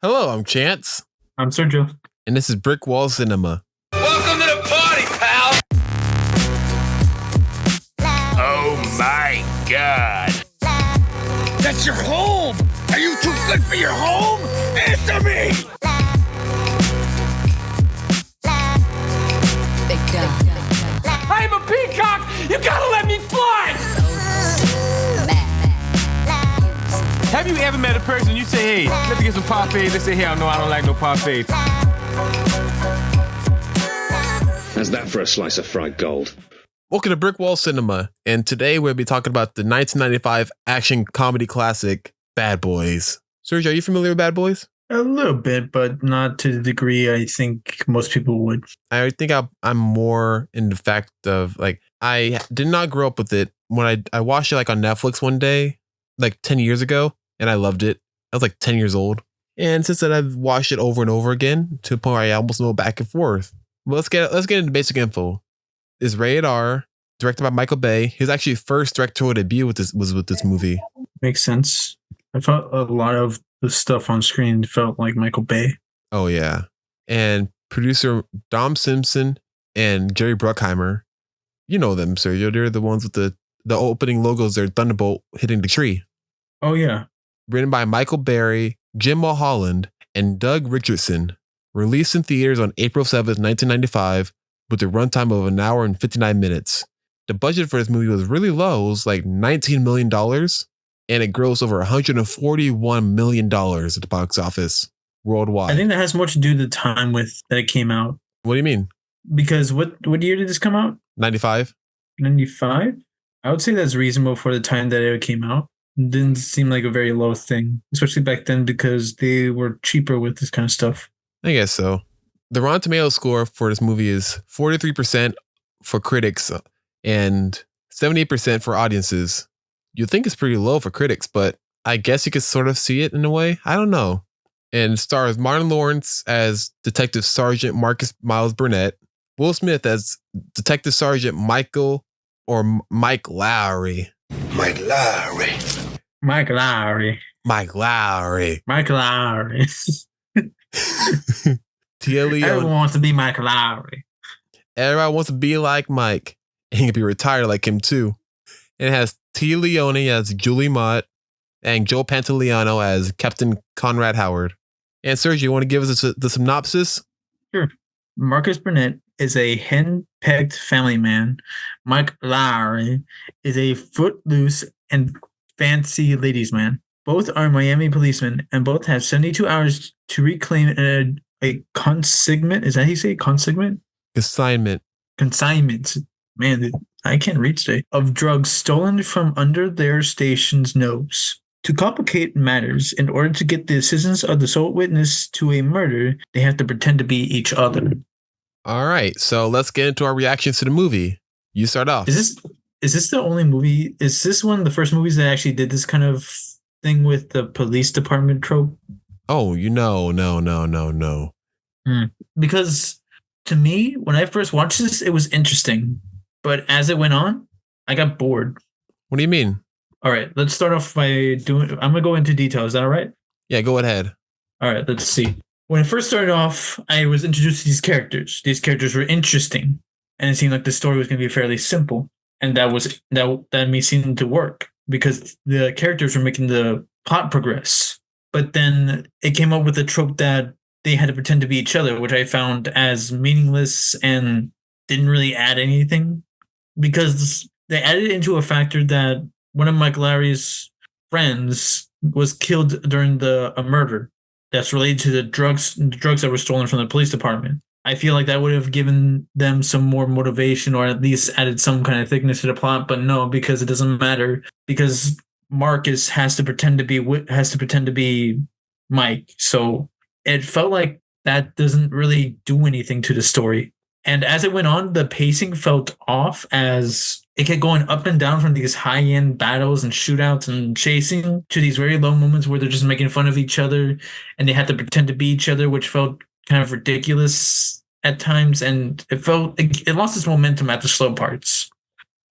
Hello, I'm Chance, I'm Sergio. and this is Brick Wall Cinema. Welcome to the party, pal! Oh my god. That's your home! Are you too good for your home? Answer me! I'm a peacock! You gotta let me fly! Have you ever met a person you say, hey, let me get some parfait? They say, hell no, I don't like no parfait. How's that for a slice of fried gold? Welcome to Brick Wall Cinema, and today we'll be talking about the 1995 action comedy classic, Bad Boys. Sergio, are you familiar with Bad Boys? A little bit, but not to the degree I think most people would. I think I'm more in the fact of, I did not grow up with it. When I watched it, on Netflix one day, 10 years ago, and I loved it. I was 10 years old. And since then, I've watched it over and over again to the point where I almost know back and forth. But let's get into basic info. It's rated R, directed by Michael Bay. His actually first directorial debut was with this movie. Makes sense. I felt a lot of the stuff on screen felt like Michael Bay. Oh, yeah. And producer Dom Simpson and Jerry Bruckheimer. You know them, Sergio. They're the ones with the opening logos. They're Thunderbolt hitting the tree. Oh, yeah. Written by Michael Berry, Jim Mulholland, and Doug Richardson. Released in theaters on April 7th, 1995, with a runtime of 1 hour and 59 minutes. The budget for this movie was really low. It was $19 million, and it grossed over $141 million at the box office worldwide. I think that has much to do with the time that it came out. What do you mean? Because what year did this come out? 95? 95? I would say that's reasonable for the time that it came out. It didn't seem like a very low thing, especially back then because they were cheaper with this kind of stuff. I guess so. The Rotten Tomatoes score for this movie is 43% for critics and 78% for audiences. You'd think it's pretty low for critics, but I guess you could sort of see it in a way. I don't know. And stars Martin Lawrence as Detective Sergeant Marcus Miles Burnett, Will Smith as Detective Sergeant Mike Lowry. Mike Lowry. Mike Lowry. Mike Lowry. Mike Lowry. Tia Leone. Everyone wants to be Mike Lowry. Everybody wants to be like Mike. And he can be retired like him too. And it has Tia Leone as Julie Mott and Joe Pantoliano as Captain Conrad Howard. And Sergio, you want to give us the synopsis? Sure. Marcus Burnett is a hen-pecked family man. Mike Lowry is a footloose and fancy ladies man. Both are Miami policemen, and both have 72 hours to reclaim a consignment. Is that how you say consignment? Consignment. Consignment. Man, I can't read today. Of drugs stolen from under their station's nose. To complicate matters, in order to get the assistance of the sole witness to a murder, they have to pretend to be each other. All right, so let's get into our reactions to the movie. You start off. Is this the only movie? Is this one of the first movies that actually did this kind of thing with the police department trope? Oh, no. Because to me, when I first watched this, it was interesting. But as it went on, I got bored. What do you mean? All right, let's start off by I'm going to go into detail. Is that all right? Yeah, go ahead. All right, let's see. When it first started off, I was introduced to these characters. These characters were interesting, and it seemed like the story was going to be fairly simple. And that made seem to work because the characters were making the plot progress. But then it came up with a trope that they had to pretend to be each other, which I found as meaningless and didn't really add anything because they added into a factor that one of Mike Lowry's friends was killed during a murder that's related to the drugs that were stolen from the police department. I feel like that would have given them some more motivation or at least added some kind of thickness to the plot, but no, because it doesn't matter because Marcus has to pretend to be Mike. So it felt like that doesn't really do anything to the story. And as it went on, the pacing felt off as it kept going up and down from these high-end battles and shootouts and chasing to these very low moments where they're just making fun of each other and they had to pretend to be each other, which felt kind of ridiculous at times. And it lost its momentum at the slow parts.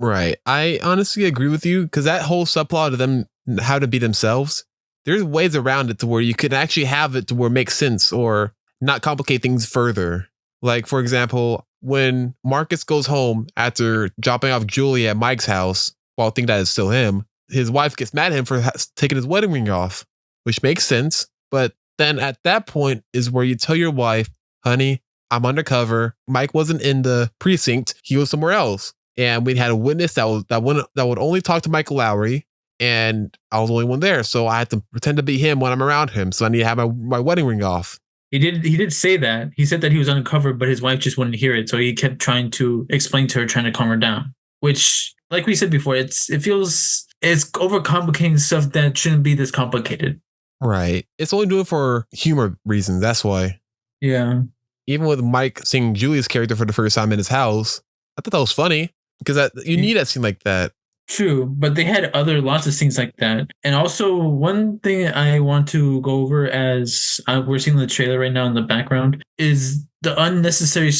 Right. I honestly agree with you because that whole subplot of them how to be themselves there's ways around it to where you can actually have it to where it makes sense or not complicate things further. Like, for example, when Marcus goes home after dropping off Julie at Mike's house while thinking that it's still him, his wife gets mad at him for taking his wedding ring off, which makes sense. But then at that point is where you tell your wife, honey, I'm undercover. Mike wasn't in the precinct. He was somewhere else. And we had a witness that would only talk to Michael Lowry. And I was the only one there. So I had to pretend to be him when I'm around him. So I need to have my wedding ring off. He did say that. He said that he was undercover, but his wife just wouldn't hear it. So he kept trying to explain to her, trying to calm her down. Which, like we said before, it feels it's overcomplicating stuff that shouldn't be this complicated. Right. It's only doing it for humor reasons. That's why. Yeah. Even with Mike seeing Julie's character for the first time in his house, I thought that was funny because you need a scene like that. True, but they had lots of scenes like that. And also, one thing I want to go over as we're seeing the trailer right now in the background is the unnecessary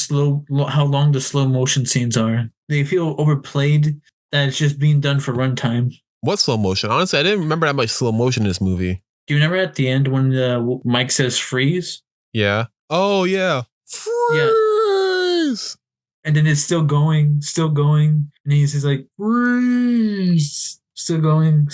how long the slow motion scenes are. They feel overplayed, that it's just being done for runtime. What slow motion? Honestly, I didn't remember that much slow motion in this movie. Do you remember at the end when Mike says freeze? Yeah. Oh, yeah. Freeze! Yeah. And then it's still going. And he's just like, freeze! Still going.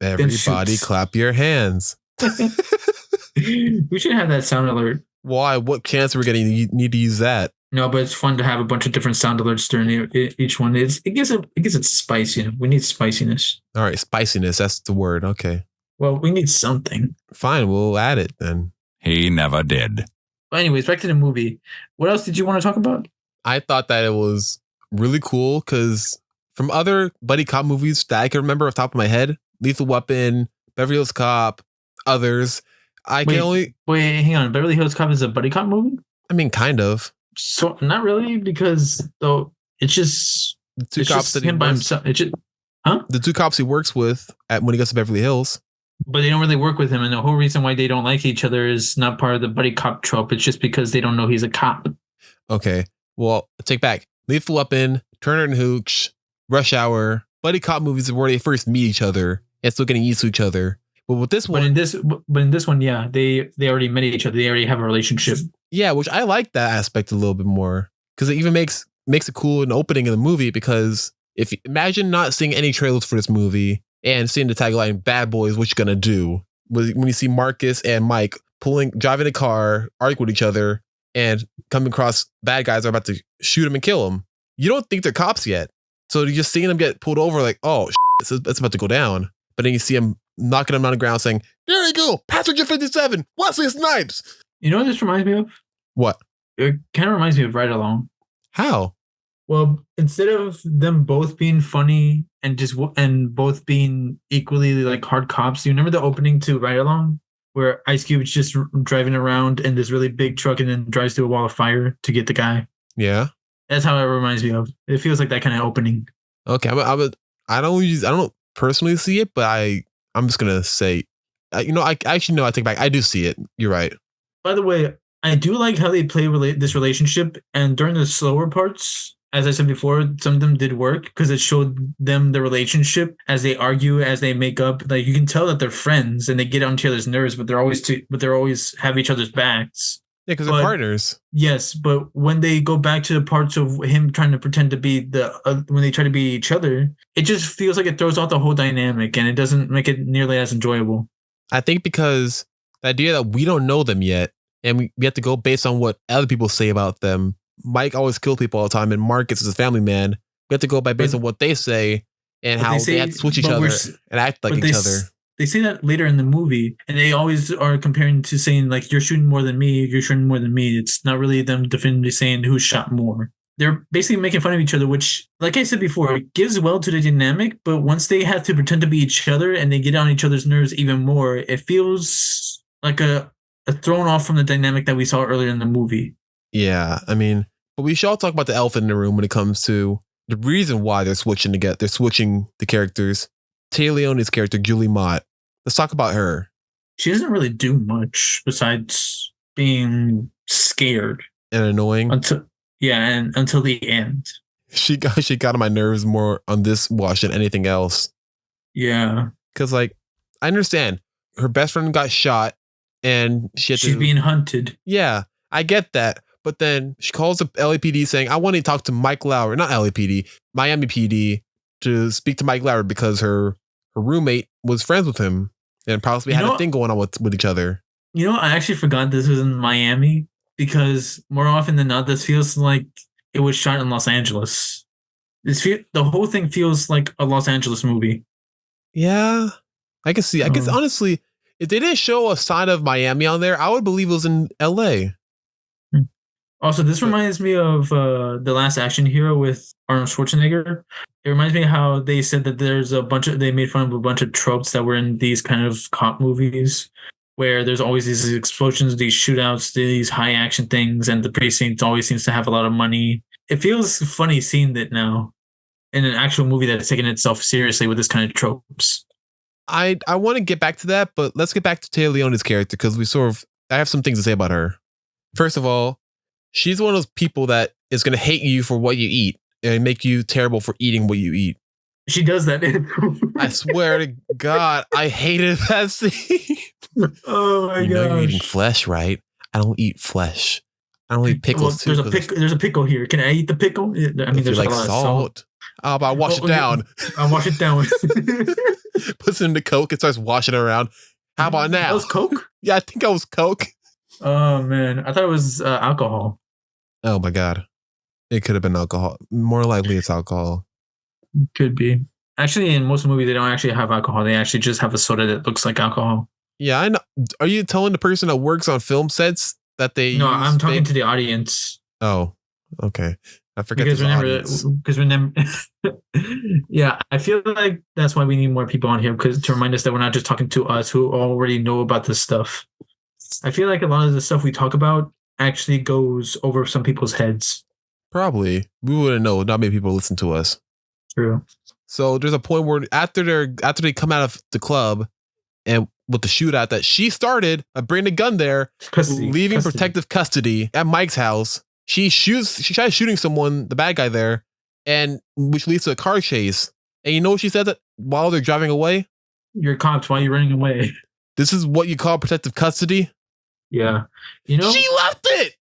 Everybody clap your hands. We should have that sound alert. Why? What chance are we getting? You need to use that. No, but it's fun to have a bunch of different sound alerts during each one. It gives it spice. We need spiciness. All right, spiciness. That's the word. Okay. Well, we need something. Fine, we'll add it then. He never did. Well, anyways, back to the movie. What else did you want to talk about? I thought that it was really cool because from other buddy cop movies that I can remember off the top of my head, Lethal Weapon, Beverly Hills Cop, others, Wait, hang on. Beverly Hills Cop is a buddy cop movie? I mean, kind of. So not really, because though it's just The two cops that he him by works, himself. the two cops he works with when he goes to Beverly Hills. But they don't really work with him, and the whole reason why they don't like each other is not part of the buddy cop trope. It's just because they don't know he's a cop. Okay. Well, take back Lethal Weapon, Turner and Hooch, Rush Hour, buddy cop movies where they first meet each other and still getting used to each other. But with this one, but in this one, yeah, they already met each other. They already have a relationship. yeah, which I like that aspect a little bit more because it even makes it cool in the opening of the movie. Because if imagine not seeing any trailers for this movie and seeing the tagline "Bad Boys, what you gonna do?" when you see Marcus and Mike driving a car, arguing with each other, and coming across bad guys are about to shoot him and kill him. You don't think they're cops yet, so you're just seeing them get pulled over, like, oh, it's about to go down. But then you see him knocking him on the ground, saying, "There you go, Passenger 57, Wesley Snipes." You know what this reminds me of? What? It kind of reminds me of Ride Along. How? Well, instead of them both being funny and both being equally like hard cops, you remember the opening to Ride Along where Ice Cube's just driving around in this really big truck and then drives through a wall of fire to get the guy? Yeah. That's how it reminds me of. It feels like that kind of opening. Okay, I don't personally see it, but I'm just gonna say, I take back. I do see it. You're right. By the way, I do like how they play this relationship, and during the slower parts, as I said before, some of them did work because it showed them the relationship as they argue, as they make up. Like you can tell that they're friends and they get on each other's nerves, but they're always have each other's backs. Yeah, because they're partners. Yes, but when they go back to the parts of him trying to pretend to be when they try to be each other, it just feels like it throws off the whole dynamic and it doesn't make it nearly as enjoyable. I think because the idea that we don't know them yet and we have to go based on what other people say about them. Mike always kills people all the time, and Marcus is a family man. We have to go based on what they say and how they have to switch each other and act like each other. They say that later in the movie, and they always are comparing to saying, like, you're shooting more than me, you're shooting more than me. It's not really them definitively saying who shot more. They're basically making fun of each other, which, like I said before, it gives well to the dynamic, but once they have to pretend to be each other and they get on each other's nerves even more, it feels like a thrown off from the dynamic that we saw earlier in the movie. Yeah, I mean, but we should all talk about the elephant in the room when it comes to the reason why they're switching the characters. Tay Leone's character, Julie Mott. Let's talk about her. She doesn't really do much besides being scared and annoying. Until the end. She got on my nerves more on this watch than anything else. Yeah. Because, like, I understand. her best friend got shot and she's being hunted. Yeah, I get that. But then she calls the LAPD saying, I want to talk to Mike Lowry, not LAPD, Miami PD, to speak to Mike Lowry because her roommate was friends with him and possibly had a thing going on with each other. I actually forgot this was in Miami because more often than not, this feels like it was shot in Los Angeles. The whole thing feels like a Los Angeles movie. Yeah, I can see. I guess honestly, if they didn't show a sign of Miami on there, I would believe it was in LA. Also, this reminds me of The Last Action Hero with Arnold Schwarzenegger. It reminds me of how they said that they made fun of a bunch of tropes that were in these kind of cop movies where there's always these explosions, these shootouts, these high action things, and the precinct always seems to have a lot of money. It feels funny seeing that now in an actual movie that's taking itself seriously with this kind of tropes. I want to get back to that, but let's get back to Téa Leoni's character because I have some things to say about her. First of all, she's one of those people that is going to hate you for what you eat and make you terrible for eating what you eat. She does that. I swear to God, I hated that scene. Oh my god! You're eating flesh, right? I don't eat flesh. I don't eat pickles too. There's a pickle here. Can I eat the pickle? I mean, there's like a lot of salt. Oh, but I wash it down. I wash it down. Puts it into Coke and starts washing it around. How about now? That was Coke? Yeah, I think I was Coke. Oh man, I thought it was alcohol. Oh my god, it could have been alcohol. More likely, it's alcohol. Could be. Actually, in most movies, they don't actually have alcohol. They actually just have a soda that looks like alcohol. Yeah, I know. Are you telling the person that works on film sets that they? No, I'm talking to the audience. Oh, okay. I forget because remember, yeah, I feel like that's why we need more people on here because to remind us that we're not just talking to us who already know about this stuff. I feel like a lot of the stuff we talk about actually goes over some people's heads. Probably. We wouldn't know. Not many people listen to us. True. So there's a point where after they come out of the club and with the shootout that she started, bringing a gun there, leaving protective custody at Mike's house. She tries shooting someone, the bad guy there, and which leads to a car chase. And you know what she said that while they're driving away? You're cops. Why are you running away? This is what you call protective custody? Yeah. She left it!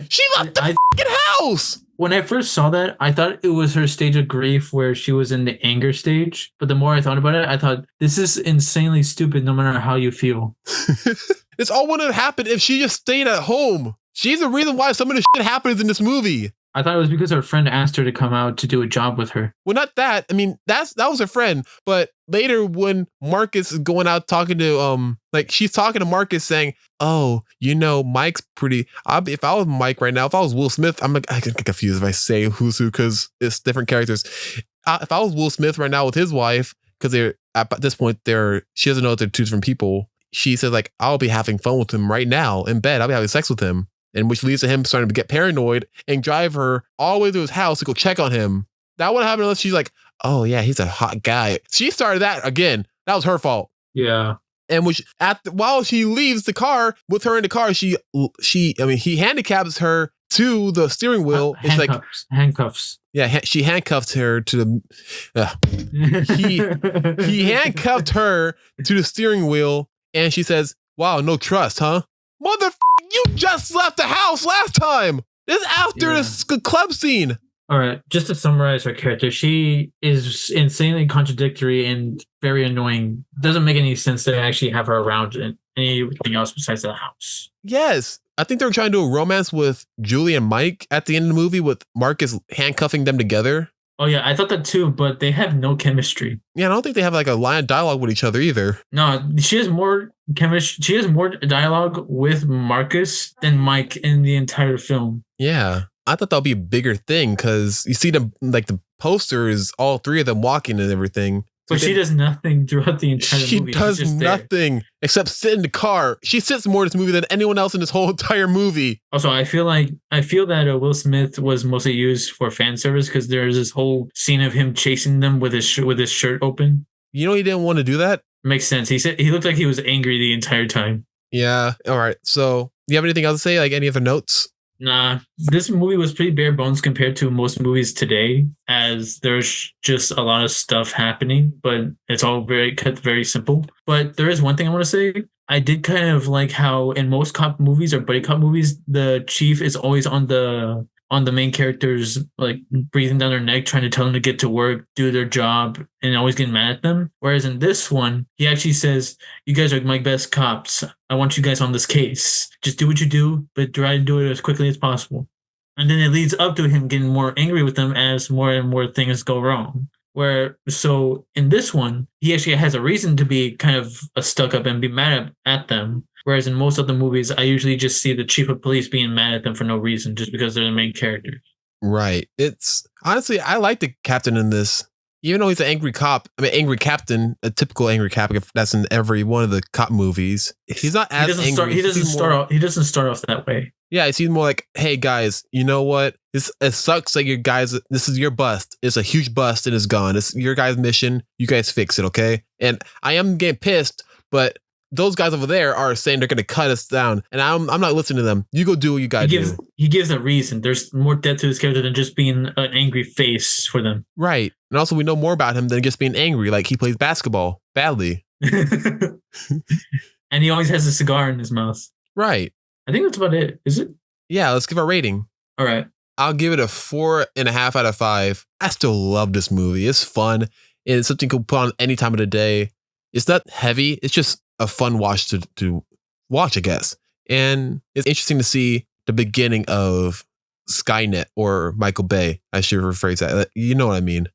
She left the fucking house! When I first saw that, I thought it was her stage of grief where she was in the anger stage. But the more I thought about it, I thought, this is insanely stupid no matter how you feel. This all wouldn't have happened if she just stayed at home. She's the reason why some of the shit happens in this movie. I thought it was because her friend asked her to come out to do a job with her. Well, not that. I mean, that was her friend. But later when Marcus is going out talking to, she's talking to Marcus saying, oh, Mike's pretty, if I was Mike right now, if I was Will Smith, I get confused if I say who's who because it's different characters. If I was Will Smith right now with his wife, because they're at this point, she doesn't know that they're two different people. She says I'll be having fun with him right now in bed. I'll be having sex with him. And which leads to him starting to get paranoid and drive her all the way to his house to go check on him. That wouldn't happen unless she's like, oh yeah, he's a hot guy. She started that again. That was her fault. Yeah. And while she leaves the car with her in the car, he handicaps her to the steering wheel. Handcuffs. Yeah, she handcuffed her to the. He handcuffed her to the steering wheel, and she says, "Wow, no trust, huh? You just left the house last time. This is after the club scene." All right, just to summarize her character, she is insanely contradictory and very annoying. Doesn't make any sense to actually have her around in anything else besides the house. Yes. I think they were trying to do a romance with Julie and Mike at the end of the movie with Marcus handcuffing them together. Oh, yeah, I thought that too, but they have no chemistry. Yeah, I don't think they have a line of dialogue with each other either. No, she has more chemistry. She has more dialogue with Marcus than Mike in the entire film. Yeah. I thought that would be a bigger thing because you see them, the poster is all three of them walking and everything. But she does nothing throughout the entire movie. She does nothing except sit in the car. She sits more in this movie than anyone else in this whole entire movie. Also, I feel that Will Smith was mostly used for fan service because there's this whole scene of him chasing them with his shirt open. You know he didn't want to do that? Makes sense. He said he looked like he was angry the entire time. Yeah. All right. So, do you have anything else to say? Any other notes? Nah, this movie was pretty bare bones compared to most movies today, as there's just a lot of stuff happening, but it's all kept very simple. But there is one thing I want to say. I did kind of like how in most cop movies or buddy cop movies, the chief is always on the main characters, like breathing down their neck, trying to tell them to get to work, do their job, and always getting mad at them. Whereas in this one, he actually says, "You guys are my best cops. I want you guys on this case. Just do what you do, but try to do it as quickly as possible." And then it leads up to him getting more angry with them as more and more things go wrong. So in this one, he actually has a reason to be kind of stuck up and be mad at them. Whereas in most other movies, I usually just see the chief of police being mad at them for no reason, just because they're the main characters. Right. It's honestly, I like the captain in this. Even though he's an angry cop, angry captain, a typical angry cop that's in every one of the cop movies. He's not as angry. He doesn't start off that way. Yeah, it seems more like, hey guys, you know what? It sucks that you guys. This is your bust. It's a huge bust and it's gone. It's your guys' mission. You guys fix it, okay? And I am getting pissed, but those guys over there are saying they're going to cut us down, and I'm not listening to them. You go do what you got to do. He gives a reason. There's more depth to his character than just being an angry face for them. Right. And also we know more about him than just being angry. Like he plays basketball badly. And he always has a cigar in his mouth. Right. I think that's about it. Is it? Yeah, let's give our rating. All right. I'll give it a 4.5 out of 5. I still love this movie. It's fun. It's something you can put on any time of the day. It's not heavy. It's just a fun watch to watch, I guess. And it's interesting to see the beginning of Skynet, or Michael Bay. I should rephrase that. You know what I mean?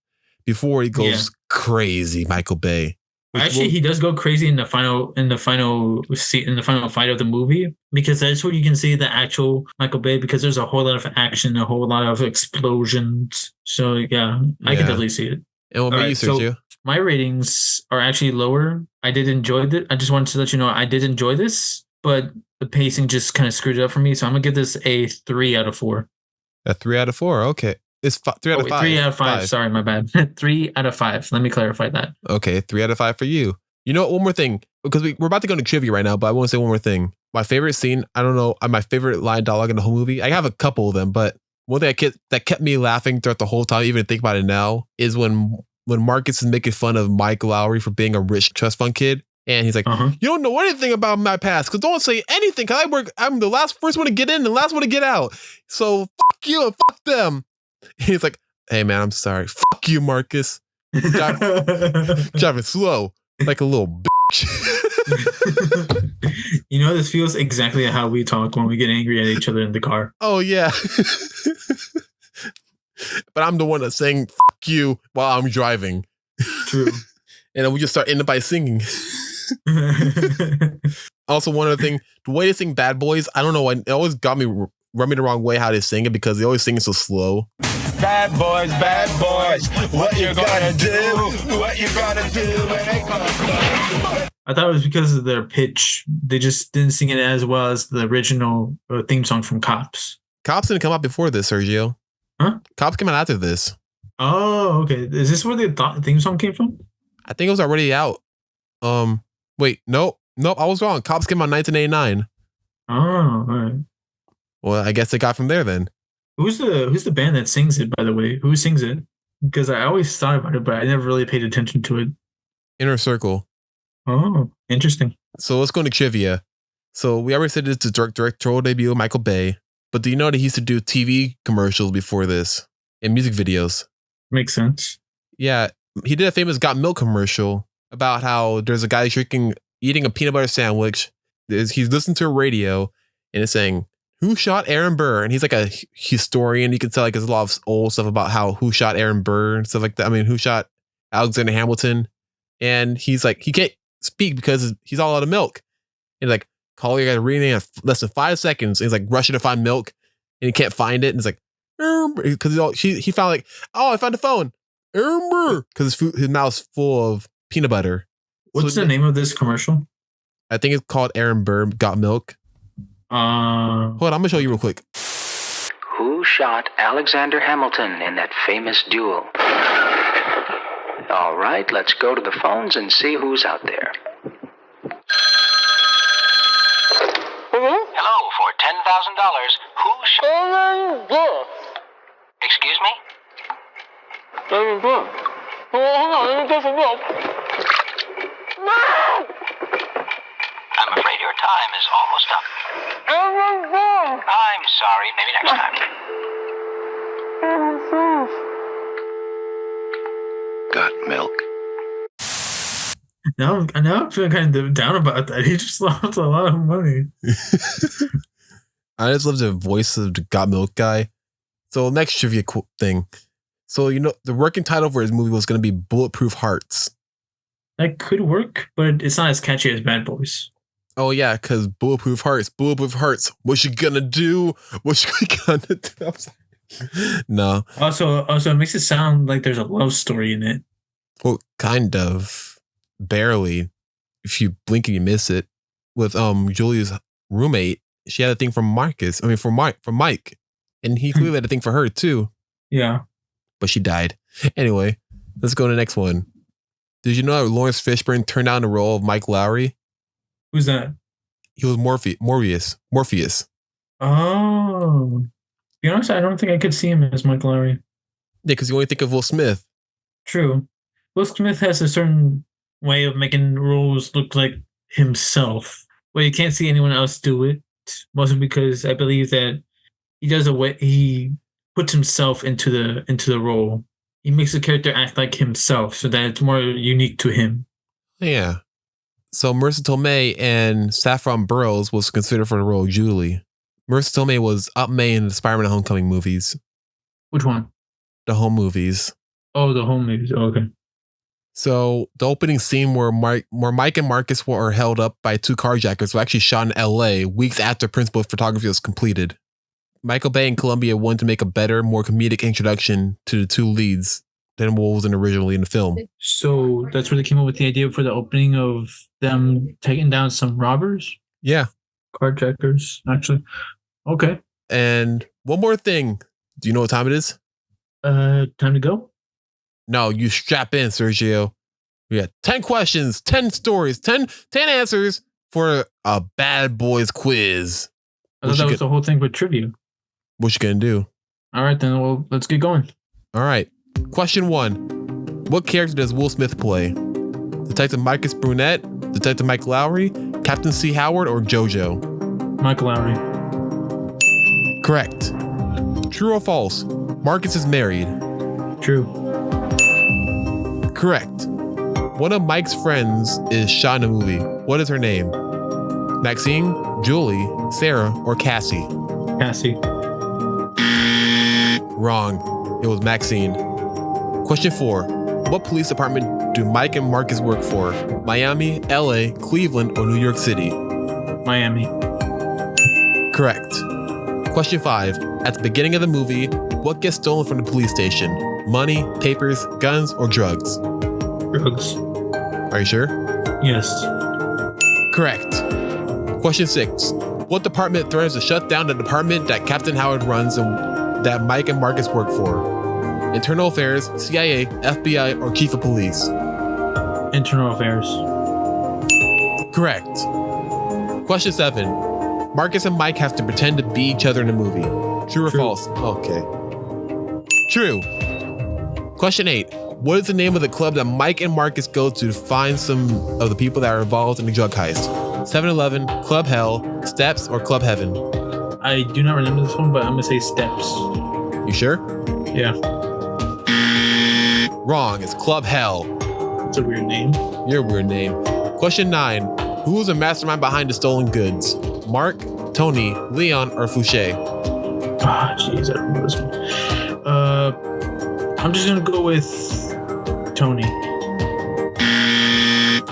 Before he goes crazy, Michael Bay. Actually, he does go crazy in the final fight of the movie, because that's where you can see the actual Michael Bay, because there's a whole lot of action, a whole lot of explosions. So yeah, I can definitely see it. And what about you, Sergio? My ratings are actually lower. I did enjoy it. I just wanted to let you know I did enjoy this, but the pacing just kind of screwed it up for me. So I'm gonna give this a 3 out of 4. A 3 out of 4. Okay. It's 3 out of 5. 3 out of 5. Sorry, my bad. 3 out of 5. Let me clarify that. Okay, 3 out of 5 for you. You know what? One more thing, because we're about to go into trivia right now, but I want to say one more thing. My favorite scene, I don't know, my favorite line dialogue in the whole movie. I have a couple of them, but one thing that kept me laughing throughout the whole time, even think about it now, is when Marcus is making fun of Mike Lowry for being a rich trust fund kid. And he's like, You don't know anything about my past, because don't say anything, because I'm the first one to get in and the last one to get out. So fuck you and fuck them. And he's like, hey man, I'm sorry. Fuck you, Marcus. Driving slow like a little bitch. You know, this feels exactly how we talk when we get angry at each other in the car. Oh yeah. But I'm the one that's saying fuck you while I'm driving. True. And then we just start ending by singing. Also, one other thing, the way they sing Bad Boys, I don't know, it always rubbed me the wrong way how they sing it, because they always sing it so slow. Bad boys, what you gonna do? What you gonna do when they come? I thought it was because of their pitch. They just didn't sing it as well as the original theme song from Cops. Cops didn't come out before this, Sergio. Huh? Cops came out after this. Oh, okay. Is this where the theme song came from? I think it was already out. Wait, nope, I was wrong. Cops came out in 1989. Oh, all right. Well, I guess it got from there then. Who's the band that sings it, by the way? Who sings it? Because I always thought about it, but I never really paid attention to it. Inner Circle. Oh, interesting. So let's go into trivia. So we already said it's the directorial debut of Michael Bay, but do you know that he used to do TV commercials before this and music videos? Makes sense. Yeah, he did a famous Got Milk commercial about how there's a guy eating a peanut butter sandwich. He's listening to a radio and it's saying, who shot Aaron Burr? And he's like a historian. You can tell like there's a lot of old stuff about who shot Aaron Burr and stuff like that. I mean, who shot Alexander Hamilton? And he's like, he can't speak because he's all out of milk. And like, call your guy reading in less than 5 seconds. And he's like rushing to find milk and he can't find it. And it's like, because he found like, oh, I found the phone. Aaron Burr. Because his mouth's full of peanut butter. What's the name of this commercial? I think it's called Aaron Burr Got Milk. Hold on, I'm gonna show you real quick. Who shot Alexander Hamilton in that famous duel? All right, let's go to the phones and see who's out there. Hello, Who Excuse me? I'm afraid your time is almost up. I'm sorry. Maybe next time. Got milk? Now I'm feeling kind of down about that. He just lost a lot of money. I just love the voice of the Got Milk guy. So next trivia thing. So, the working title for his movie was going to be Bulletproof Hearts. That could work, but it's not as catchy as Bad Boys. Oh, yeah, because Bulletproof Hearts. What you gonna do? What you gonna do? I'm sorry. No. Also, it makes it sound like there's a love story in it. Well, kind of. Barely. If you blink and you miss it. With Julie's roommate, she had a thing from Mike. And he clearly had a thing for her, too. Yeah. But she died. Anyway, let's go to the next one. Did you know that Lawrence Fishburne turned down the role of Mike Lowry? Who's that? He was Morpheus. Oh. To be honest, I don't think I could see him as Mike Lowry. Yeah, because you only think of Will Smith. True. Will Smith has a certain way of making roles look like himself. Well, you can't see anyone else do it. Mostly because I believe that he puts himself into the role. He makes the character act like himself so that it's more unique to him. Yeah. So Marissa Tomei and Saffron Burrows was considered for the role of Julie. Marissa Tomei was Aunt May in the Spider-Man Homecoming movies. Which one? The home movies. Oh, the home movies. Oh, okay. So the opening scene where Mike and Marcus were held up by two carjackers was actually shot in LA weeks after principal photography was completed. Michael Bay and Columbia wanted to make a better, more comedic introduction to the two leads than what was originally in the film. So that's where they came up with the idea for the opening of them taking down some robbers? Yeah. Carjackers, actually. Okay. And one more thing. Do you know what time it is? Time to go? No, you strap in, Sergio. We got 10 questions, 10 stories, 10 answers for a Bad Boys quiz. I thought that was the whole thing with trivia. What you gonna do? All right, then. Well, let's get going. All right. Question 1. What character does Will Smith play? Detective Marcus Brunette, Detective Mike Lowry, Captain C. Howard, or JoJo? Mike Lowry. Correct. True or false? Marcus is married. True. Correct. One of Mike's friends is shot in a movie. What is her name? Maxine, Julie, Sarah, or Cassie? Cassie. Wrong. It was Maxine. Question 4. What police department do Mike and Marcus work for? Miami, LA, Cleveland, or New York City? Miami. Correct. Question 5. At the beginning of the movie, what gets stolen from the police station? Money, papers, guns, or drugs? Drugs. Are you sure? Yes. Correct. Question 6. What department threatens to shut down the department that Captain Howard runs and that Mike and Marcus work for? Internal Affairs, CIA, FBI, or Chief of Police? Internal Affairs. Correct. Question 7. Marcus and Mike have to pretend to be each other in the movie. True or false? Okay. True. Question 8. What is the name of the club that Mike and Marcus go to find some of the people that are involved in the drug heist? 7-Eleven, Club Hell, Steps, or Club Heaven? I do not remember this one, but I'm going to say Steps. You sure? Yeah. Wrong. It's Club Hell. That's a weird name. Your weird name. Question 9. Who was the mastermind behind the stolen goods? Mark, Tony, Leon, or Fouché? Ah, jeez, I don't know this one. I'm just going to go with Tony.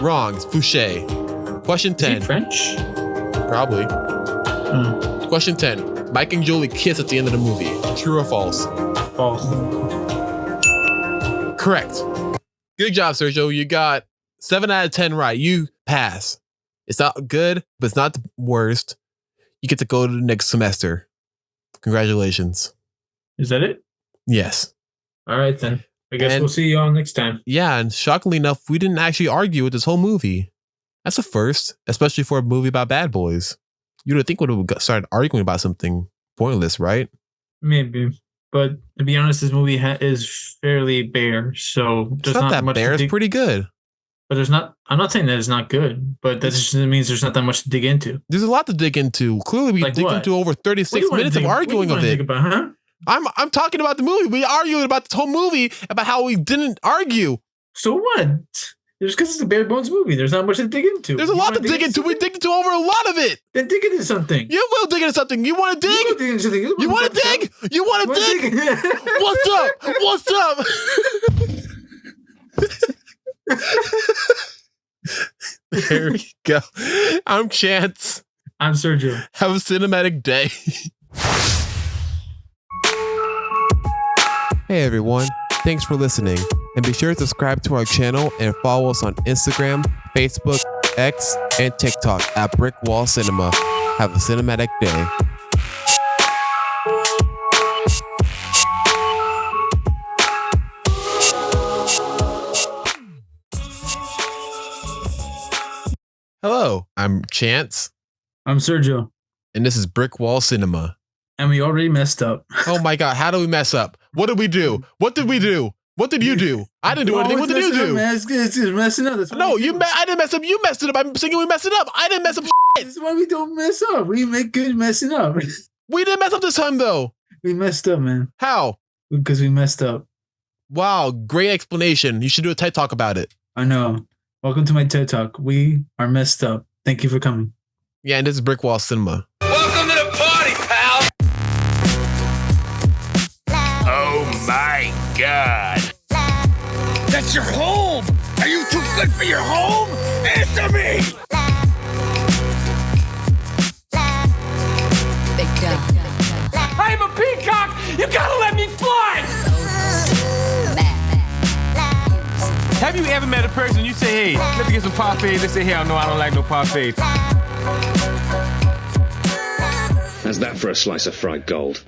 Wrong. It's Fouché. Question 10. Is he French? Probably. Question 10. Mike and Julie kiss at the end of the movie. True or false? False. Correct. Good job, Sergio. You got 7 out of 10 right. You pass. It's not good, but it's not the worst. You get to go to the next semester. Congratulations. Is that it? Yes. All right, then. I guess we'll see you all next time. Yeah, and shockingly enough, we didn't actually argue with this whole movie. That's a first, especially for a movie about bad boys. You would think would have started arguing about something pointless, right? Maybe. But to be honest, this movie is fairly bare. So It's there's not not that much bare. to It's dig. pretty good. But there's not. I'm not saying that it's not good, but that just means there's not that much to dig into. There's a lot to dig into. Clearly, we Like dig what? into over 36 minutes of arguing of it. About, huh? I'm talking about the movie. We argued about this whole movie about how we didn't argue. So what? Just because it's a bare bones movie, there's not much to dig into. There's a lot to dig into. We dig into over a lot of it. Then dig into something. You will dig into something. You want to dig? You dig into something. You want to dig? You want to dig? What's up? What's up? There we go. I'm Chance. I'm Sergio. Have a cinematic day. Hey everyone, thanks for listening. And be sure to subscribe to our channel and follow us on Instagram, Facebook, X, and TikTok at Brick Wall Cinema. Have a cinematic day. Hello, I'm Chance, I'm Sergio. and this is Brick Wall Cinema. And we already messed up. Oh my God, how did we mess up? What did we do? What did we do? What did you do? I didn't do anything. What did you do? It's just messing up. That's why No, we do. I didn't mess up. You messed it up. I'm thinking we messed it up. I didn't mess up. That's why we don't mess up. We make good messing up. We didn't mess up this time though. We messed up, man. How? Because we messed up. Wow, great explanation. You should do a TED Talk about it. I know. Welcome to my TED Talk. We are messed up. Thank you for coming. Yeah, and this is Brick Wall Cinema. Welcome to the party, pal! Oh my God! That's your home! Are you too good for your home? Answer me! I'm a peacock! You gotta let me fly! Have you ever met a person you say, hey, let me get some parfait? They say, hell no, I don't like no parfait. How's that for a slice of fried gold?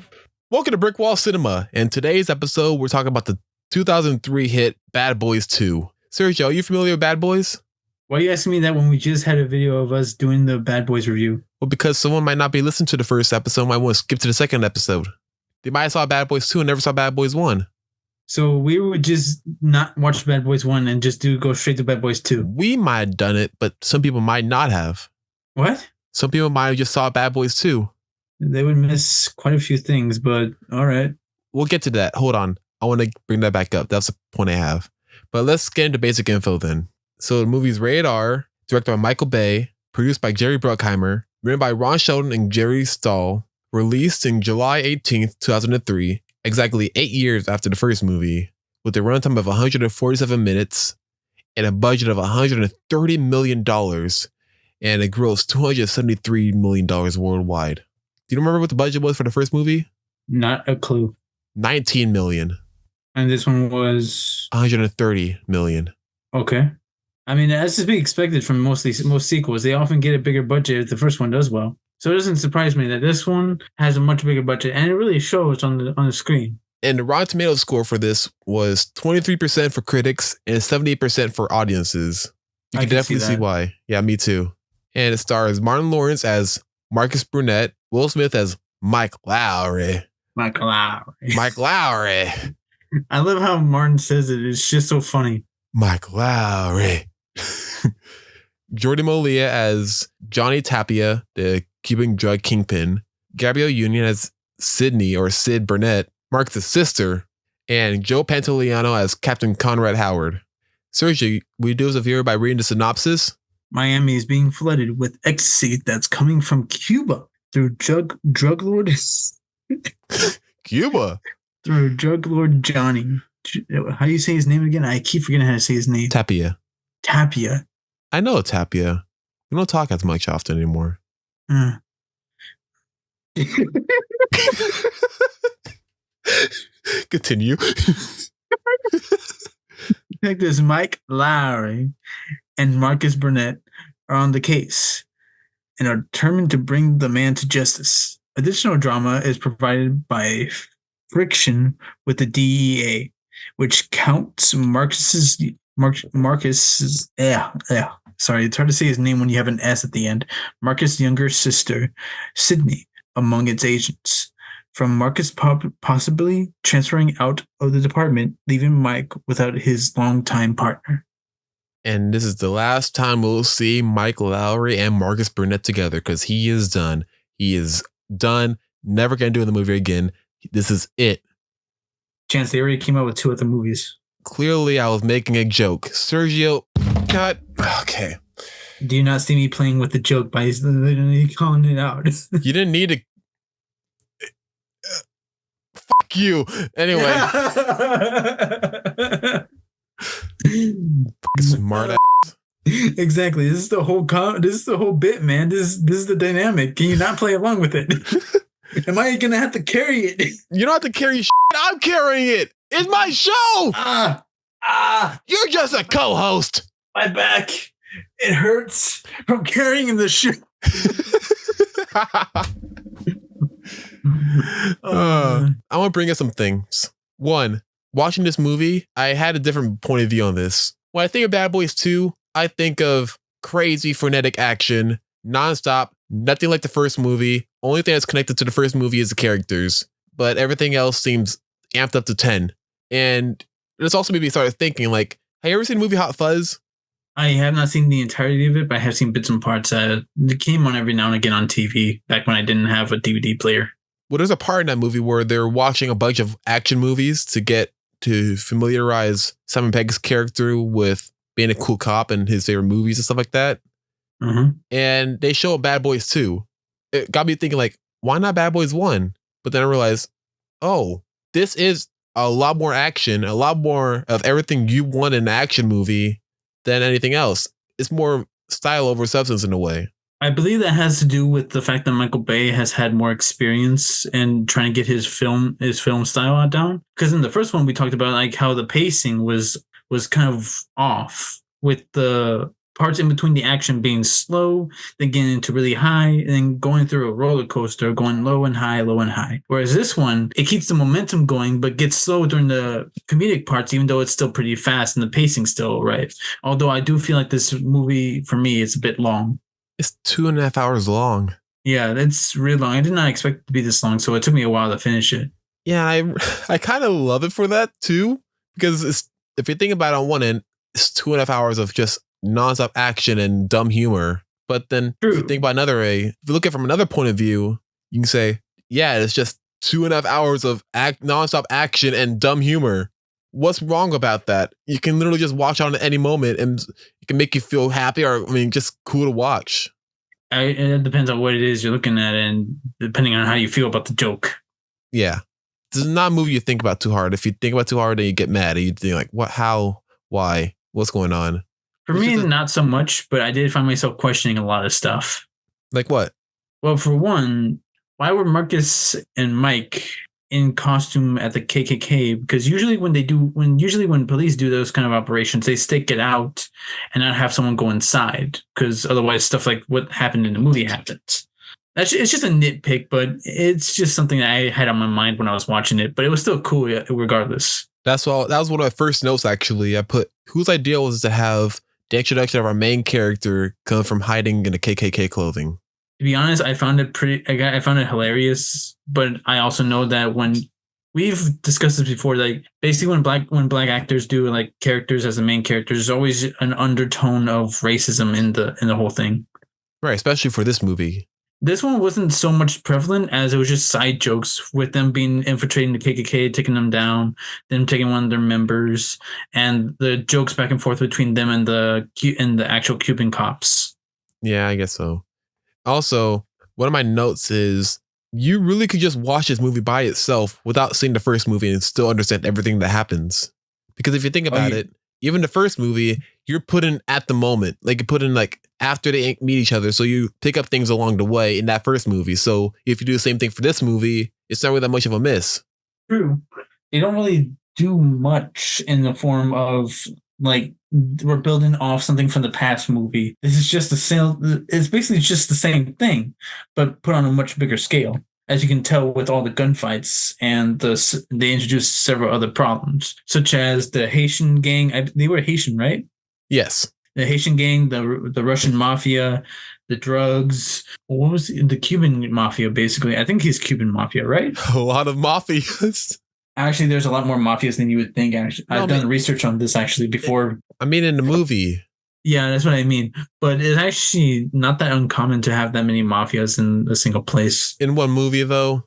Welcome to Brick Wall Cinema. And today's episode, we're talking about the 2003 hit Bad Boys 2. Sergio, are you familiar with Bad Boys? Why are you asking me that when we just had a video of us doing the Bad Boys review? Well, because someone might not be listening to the first episode, might want to skip to the second episode. They might have saw Bad Boys 2 and never saw Bad Boys 1. So we would just not watch Bad Boys 1 and just go straight to Bad Boys 2. We might have done it, but some people might not have. What? Some people might have just saw Bad Boys 2. They would miss quite a few things, but all right. We'll get to that. Hold on. I want to bring that back up. That's the point I have. But let's get into basic info then. So the movie's rated R, directed by Michael Bay, produced by Jerry Bruckheimer, written by Ron Sheldon and Jerry Stahl, released in July 18th, 2003, exactly 8 years after the first movie, with a runtime of 147 minutes and a budget of $130 million, and it grossed $273 million worldwide. Do you remember what the budget was for the first movie? Not a clue. 19 million. And this one was 130 million. okay. I mean, that's to be expected from most sequels. They often get a bigger budget if the first one does well. So it doesn't surprise me that this one has a much bigger budget, and it really shows on the screen. And the Rotten Tomatoes score for this was 23% for critics and 78% for audiences. You I can can definitely see see that. why. Yeah, me too. And it stars Martin Lawrence as Marcus Burnett, Will Smith as Mike Lowry. Mike Lowry. Mike Lowry. I love how Martin says it. It's just so funny. Mike Lowry. Jordi Molia as Johnny Tapia, the Cuban drug kingpin. Gabrielle Union as Sydney or Sid Burnett, Marcus' sister. And Joe Pantoliano as Captain Conrad Howard. Sergio, will you do us a favor by reading the synopsis? Miami is being flooded with ecstasy that's coming from Cuba through drug lord Cuba. through drug lord Johnny. How do you say his name again? I keep forgetting how to say his name. Tapia. Tapia. I know Tapia. We don't talk as much often anymore. Continue. Detectives Mike Lowry and Marcus Burnett are on the case and are determined to bring the man to justice. Additional drama is provided by friction with the DEA, which counts Marcus's sorry, it's hard to say his name when you have an S at the end. Marcus' younger sister, Sydney, among its agents. From Marcus possibly transferring out of the department, leaving Mike without his longtime partner. And this is the last time we'll see Mike Lowry and Marcus Burnett together because he is done. He is done. Never going to do the movie again. This is it. Chance, they already came out with 2 other movies. Clearly, I was making a joke. Sergio, cut. Okay. Do you not see me playing with the joke by literally calling it out? You didn't need to. Fuck you. Anyway. Smart ass. Exactly. This is the whole bit, man. This is the dynamic. Can you not play along with it? Am I gonna have to carry it? You don't have to carry shit. I'm carrying it. It's my show. You're just a co-host. My back. It hurts from carrying the shit. I want to bring up some things. One, watching this movie, I had a different point of view on this. When I think of Bad Boys 2, I think of crazy, frenetic action, nonstop, nothing like the first movie. Only thing that's connected to the first movie is the characters, but everything else seems amped up to 10. And this also made me start thinking, like, have you ever seen the movie Hot Fuzz? I have not seen the entirety of it, but I have seen bits and parts. It came on every now and again on TV back when I didn't have a DVD player. Well, there's a part in that movie where they're watching a bunch of action movies to familiarize Simon Pegg's character with being a cool cop and his favorite movies and stuff like that. Mm-hmm. And they show Bad Boys 2. It got me thinking, like, why not Bad Boys 1? But then I realized, oh, this is a lot more action, a lot more of everything you want in an action movie than anything else. It's more style over substance in a way. I believe that has to do with the fact that Michael Bay has had more experience in trying to get his film style out down. Because in the first one, we talked about like how the pacing was kind of off, with the parts in between the action being slow, then getting into really high, and then going through a roller coaster, going low and high, low and high. Whereas this one, it keeps the momentum going, but gets slow during the comedic parts, even though it's still pretty fast and the pacing's still right. Although I do feel like this movie, for me, is a bit long. It's 2.5 hours long. Yeah, that's really long. I did not expect it to be this long, so it took me a while to finish it. Yeah, I kind of love it for that too, because if you think about it, on one end, it's 2.5 hours of just nonstop action and dumb humor. But then if you think about another way, if you look at it from another point of view, you can say, yeah, it's just 2.5 hours of nonstop action and dumb humor. What's wrong about that? You can literally just watch on at any moment and it can make you feel happy or, just cool to watch. It depends on what it is you're looking at and depending on how you feel about the joke. Yeah. This is not a movie you think about too hard. If you think about it too hard, then you get mad. And you think like, what, how, why, what's going on? For me, not so much, but I did find myself questioning a lot of stuff. Like what? Well, for one, why were Marcus and Mike in costume at the KKK? Because usually when police do those kind of operations, they stick it out and not have someone go inside, because otherwise stuff like what happened in the movie happens. It's just a nitpick, but it's just something that I had on my mind when I was watching it, but it was still cool regardless. That was one of my first notes, actually. I put, whose idea was to have the introduction of our main character come from hiding in a KKK clothing? To be honest, I found it hilarious, but I also know that when we've discussed this before, like basically when black actors do like characters as the main characters, there's always an undertone of racism in the whole thing. Right, especially for this movie. This one wasn't so much prevalent as it was just side jokes with them being infiltrating the KKK, taking them down, them taking one of their members, and the jokes back and forth between them and the actual Cuban cops. Yeah, I guess so. Also, one of my notes is you really could just watch this movie by itself without seeing the first movie and still understand everything that happens. Because if you think about it, even the first movie, you're put in at the moment. Like you put in like after they meet each other. So you pick up things along the way in that first movie. So if you do the same thing for this movie, it's not really that much of a miss. True. They don't really do much in the form of like we're building off something from the past movie. This is just it's basically just the same thing, but put on a much bigger scale. As you can tell with all the gunfights, and they introduced several other problems, such as the Haitian gang. They were Haitian, right? Yes. The Haitian gang, the Russian mafia, the drugs. What was the Cuban mafia? Basically, I think he's Cuban mafia, right? A lot of mafias. Actually, there's a lot more mafias than you would think. Actually, No, I've done research on this actually before. I mean, in the movie. Yeah, that's what I mean. But it's actually not that uncommon to have that many mafias in a single place. In one movie, though?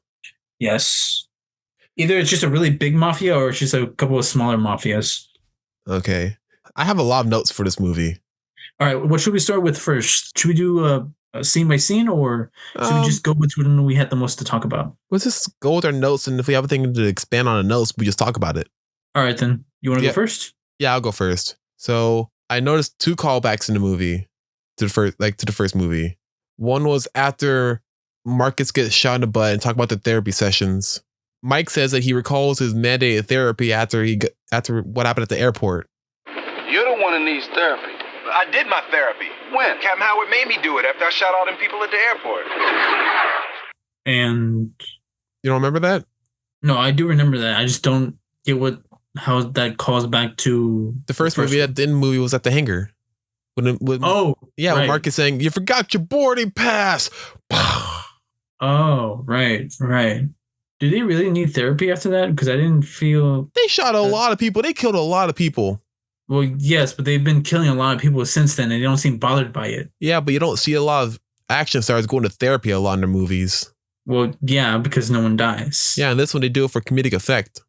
Yes. Either it's just a really big mafia or it's just a couple of smaller mafias. Okay. I have a lot of notes for this movie. All right, what should we start with first? Should we do a scene by scene, or should we just go with when we had the most to talk about? Let's just go with our notes, and if we have anything to expand on the notes, we just talk about it. All right, then. You want to go first? Yeah, I'll go first. So I noticed 2 callbacks in the movie to the first movie. One was after Marcus gets shot in the butt and talk about the therapy sessions. Mike says that he recalls his mandated therapy after what happened at the airport. You're the one who needs therapy. I did my therapy. When? Captain Howard made me do it after I shot all them people at the airport. And you don't remember that? No, I do remember that. I just don't get how that calls back to the first movie. That in the movie was at the hangar. When right. Marcus saying, "You forgot your boarding pass." Oh, right. Do they really need therapy after that? Because I didn't feel they shot a lot of people. They killed a lot of people. Well, yes, but they've been killing a lot of people since then, and they don't seem bothered by it. Yeah, but you don't see a lot of action stars going to therapy a lot in their movies. Well, yeah, because no one dies. Yeah, and this one they do it for comedic effect.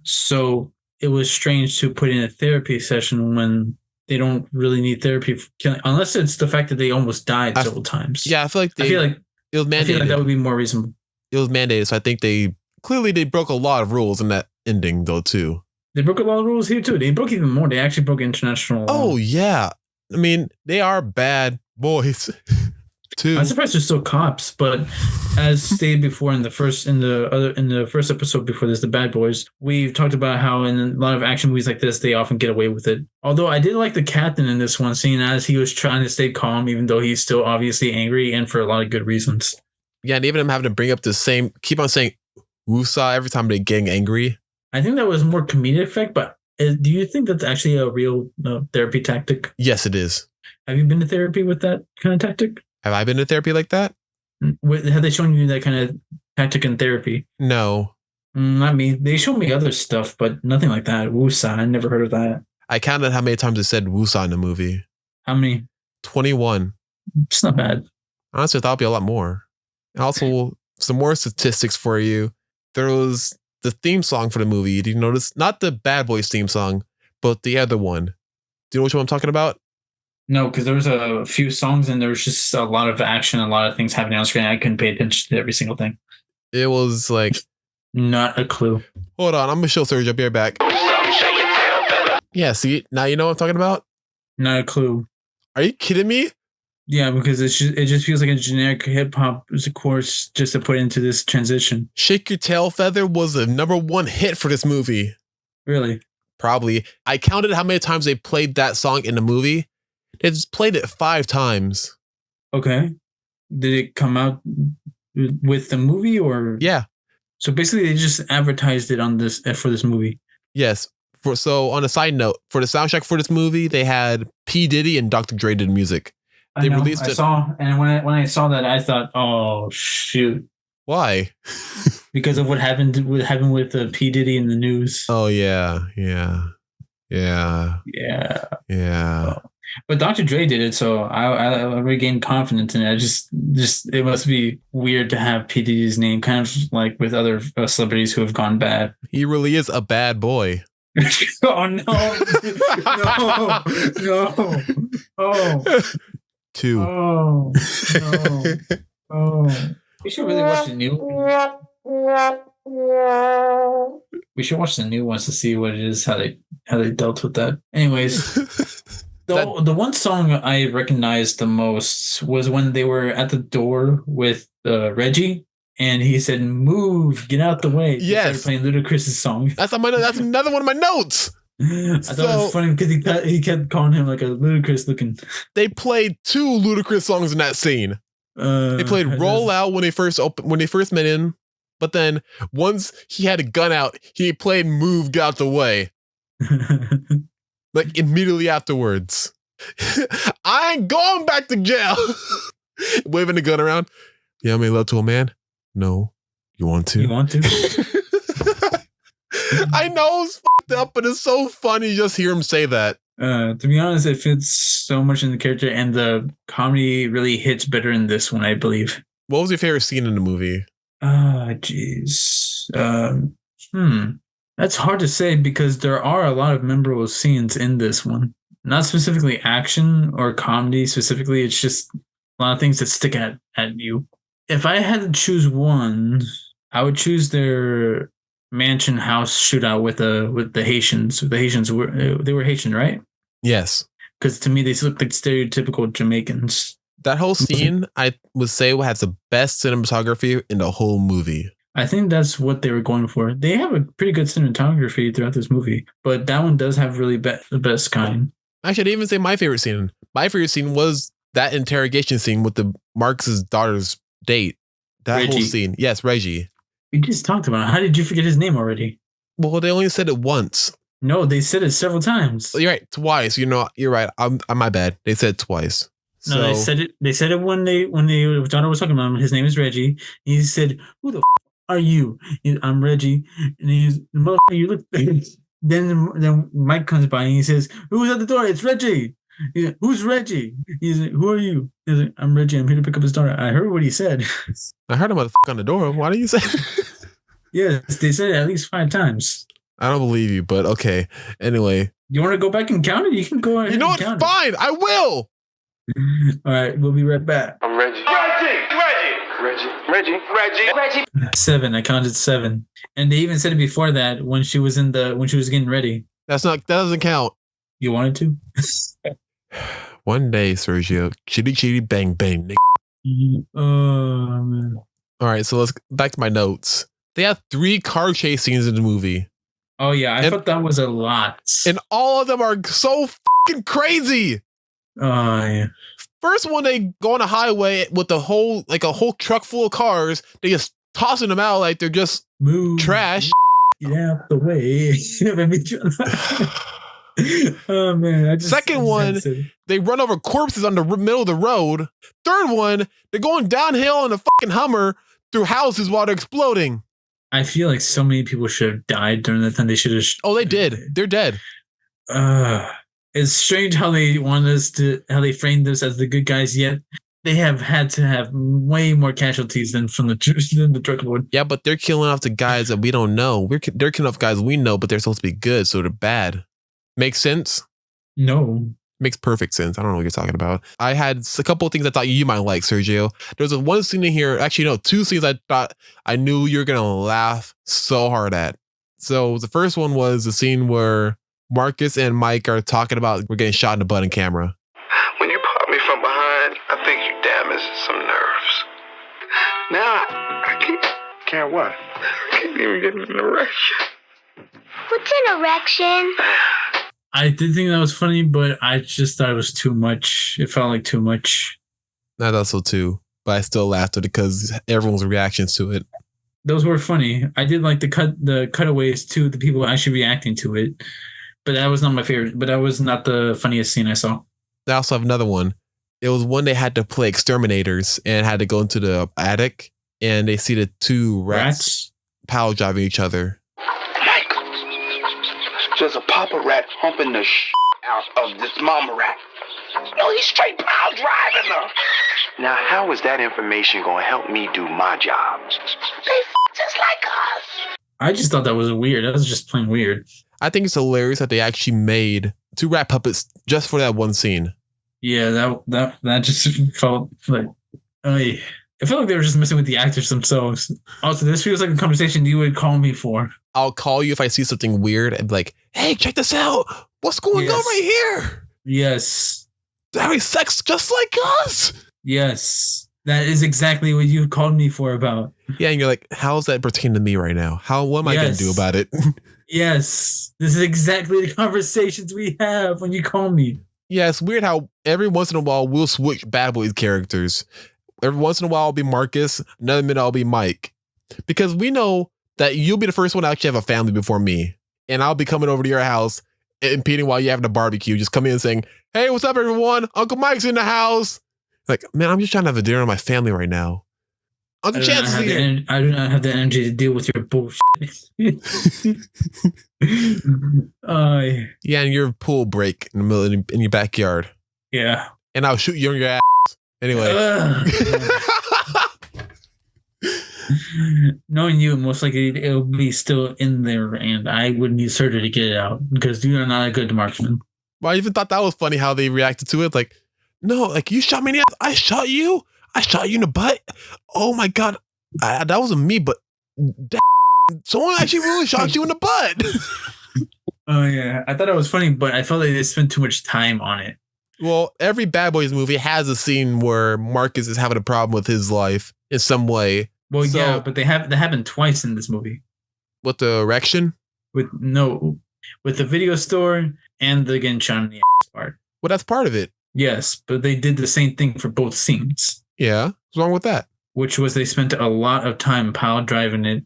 So it was strange to put in a therapy session when they don't really need therapy for killing, unless it's the fact that they almost died several times. Yeah, I feel like it was mandated. I feel like that would be more reasonable. It was mandated, so I think they broke a lot of rules in that ending, though, too. They broke a lot of rules here, too. They broke even more. They actually broke international law. Oh, yeah. I mean, they are bad boys, too. I'm surprised they're still cops, but as stated before in the first episode before this, The Bad Boys, we've talked about how in a lot of action movies like this, they often get away with it. Although I did like the captain in this one, seeing as he was trying to stay calm, even though he's still obviously angry and for a lot of good reasons. Yeah, and even him having to bring up keep on saying woosah every time they're getting angry. I think that was more comedic effect, but do you think that's actually a real therapy tactic? Yes, it is. Have you been to therapy with that kind of tactic? Have I been to therapy like that? Have they shown you that kind of tactic in therapy? No. Not me. They showed me other stuff, but nothing like that. Woosah. I never heard of that. I counted how many times they said woosah in the movie. How many? 21. It's not bad. Honestly, I thought it'd be a lot more. And also, some more statistics for you. There was the theme song for the movie. Did you notice? Not the Bad Boys theme song, but the other one. Do you know which one I'm talking about? No, because there was a few songs and there was just a lot of action, a lot of things happening on screen. I couldn't pay attention to every single thing. It was like... Not a clue. Hold on, I'm going to show Serge. I'll be right back. Yeah, see? Now you know what I'm talking about? Not a clue. Are you kidding me? Yeah, because it just feels like a generic hip-hop course just to put into this transition. Shake Your Tail Feather was the #1 hit for this movie. Really? Probably. I counted how many times they played that song in the movie. They just played it 5 times. Okay. Did it come out with the movie or? Yeah. So basically they just advertised it on this for this movie. Yes. So on a side note, for the soundtrack for this movie, they had P. Diddy and Dr. Dre did music. I saw, and when I saw that, I thought, oh shoot. Why? Because of what happened with P. Diddy in the news. Oh yeah. But Dr. Dre did it, so I regained confidence in it. Just it must be weird to have P. Diddy's name, kind of like with other celebrities who have gone bad. He really is a bad boy. Oh no! No! Oh. 2. Oh no! Oh. We should really watch the new one. We should watch the new ones to see what it is, how they dealt with that. Anyways, the one song I recognized the most was when they were at the door with Reggie, and he said, "Move, get out the way." Yes, playing Ludacris's song. That's another one of my notes. I thought it was funny because he kept calling him like a Ludacris looking. They played 2 Ludacris songs in that scene. They played "Roll Out" when they first met him, but then once he had a gun out, he played "Move, Get Out the Way," like immediately afterwards. I ain't going back to jail. Waving the gun around. Yeah, I made love to a man. No. You want to? You want to? I know it's fucked up, but it's so funny just hear him say that. To be honest, it fits so much in the character, and the comedy really hits better in this one, I believe. What was your favorite scene in the movie? Jeez. That's hard to say because there are a lot of memorable scenes in this one. Not specifically action or comedy specifically. It's just a lot of things that stick at you. If I had to choose one, I would choose their mansion house shootout with the Haitians. The Haitians were Haitian, right? Yes. Because to me, they look like stereotypical Jamaicans. That whole scene, I would say, has the best cinematography in the whole movie. I think that's what they were going for. They have a pretty good cinematography throughout this movie, but that one does have really the best kind. Actually, I didn't even say my favorite scene. My favorite scene was that interrogation scene with the Marcus's daughter's date. That Reggie. whole scene. Yes, Reggie. We just talked about it. How did you forget his name already? Well, they only said it once. No, they said it several times. You're right, twice. You know, you're right. I'm my bad. They said it twice. No, they said it. They said it when the daughter was talking about him. His name is Reggie. He said, "Who the are you?" I'm Reggie, and he's the motherfucker. You look. Then Mike comes by and he says, "Who's at the door?" It's Reggie. He's like, "Who's Reggie?" He's like, "Who are you?" He's like, "I'm Reggie. I'm here to pick up his daughter." I heard what he said. I heard him on the door. Why do you say? Yes, they said it at least 5 times. I don't believe you, but okay. Anyway, you want to go back and count it? You can go ahead. You know what? And count Fine, I will. All right, we'll be right back. I'm Reggie. Reggie. 7. I counted 7, and they even said it before that when she was getting ready. That doesn't count. You wanted to? One day, Sergio. Chitty chitty bang bang. Nigga. Oh man. All right, so let's back to my notes. They have 3 car chase scenes in the movie. Oh yeah, I thought that was a lot. And all of them are so fucking crazy. Oh yeah. First one, they go on a highway with a whole truck full of cars. They just tossing them out like they're just trash. Yeah, the way. Oh man. Second one, they run over corpses on the middle of the road. Third one, they're going downhill in a fucking Hummer through houses while they're exploding. I feel like so many people should have died during that time. They should have. Oh, they did. They're dead. It's strange how they framed this as the good guys, yet they have had to have way more casualties than the drug lord. Yeah, but they're killing off the guys that we don't know. They're killing off guys we know, but they're supposed to be good, so they're bad. Makes sense? No. Makes perfect sense. I don't know what you're talking about. I had a couple of things I thought you might like, Sergio. There's one scene in here, actually no, 2 scenes I thought I knew you were going to laugh so hard at. So the first one was the scene where Marcus and Mike are talking about we're getting shot in the butt in camera. When you pop me from behind, I think you damaged some nerves. Now I can't what? I can't even get an erection. What's an erection? I did think that was funny, but I just thought it was too much. It felt like too much. I thought so too, but I still laughed at it because everyone's reactions to it. Those were funny. I did like the cutaways to the people actually reacting to it. But that was not my favorite. But that was not the funniest scene I saw. I also have another one. It was when they had to play exterminators and had to go into the attic, and they see the 2 rats power driving each other. Mike, there's a papa rat humping the out of this mama rat. No, he's straight power driving her. Now, how is that information going to help me do my job? They just like us. I just thought that was weird. That was just plain weird. I think it's hilarious that they actually made 2 rat puppets just for that one scene. Yeah, that just felt like I felt like they were just messing with the actors themselves. Also, this feels like a conversation you would call me for. I'll call you if I see something weird and be like, "Hey, check this out! What's going on right here?" Yes, they're having sex just like us. Yes, that is exactly what you called me for about. Yeah, and you're like, "How's that pertain to me right now? What am I going to do about it?" Yes, this is exactly the conversations we have when you call me. Yeah, it's weird how every once in a while we'll switch bad boys characters. Every once in a while I'll be Marcus, another minute I'll be Mike. Because we know that you'll be the first one to actually have a family before me. And I'll be coming over to your house impeding while you're having a barbecue. Just come in and saying, "Hey, what's up, everyone? Uncle Mike's in the house." Like, man, I'm just trying to have a dinner with my family right now. Uncle Chance is here. I do not have the energy to deal with your bullshit. Yeah, and your pool break in the middle in your backyard. Yeah. And I'll shoot you on your ass. Anyway. Knowing you, most likely it'll be still in there, and I would need surgery to get it out because you are not a good marksman. Well, I even thought that was funny how they reacted to it. Like, no, like you shot me in the ass. I shot you. I shot you in the butt. Oh my God. That wasn't me, but someone actually really shot you in the butt. Oh, yeah. I thought it was funny, but I felt like they spent too much time on it. Well, every Bad Boys movie has a scene where Marcus is having a problem with his life in some way. Well, yeah, but that happened twice in this movie. With the erection? With the video store and the getting shot in the ass part. Well, that's part of it. Yes, but they did the same thing for both scenes. Yeah, what's wrong with that? Which was they spent a lot of time pile driving it.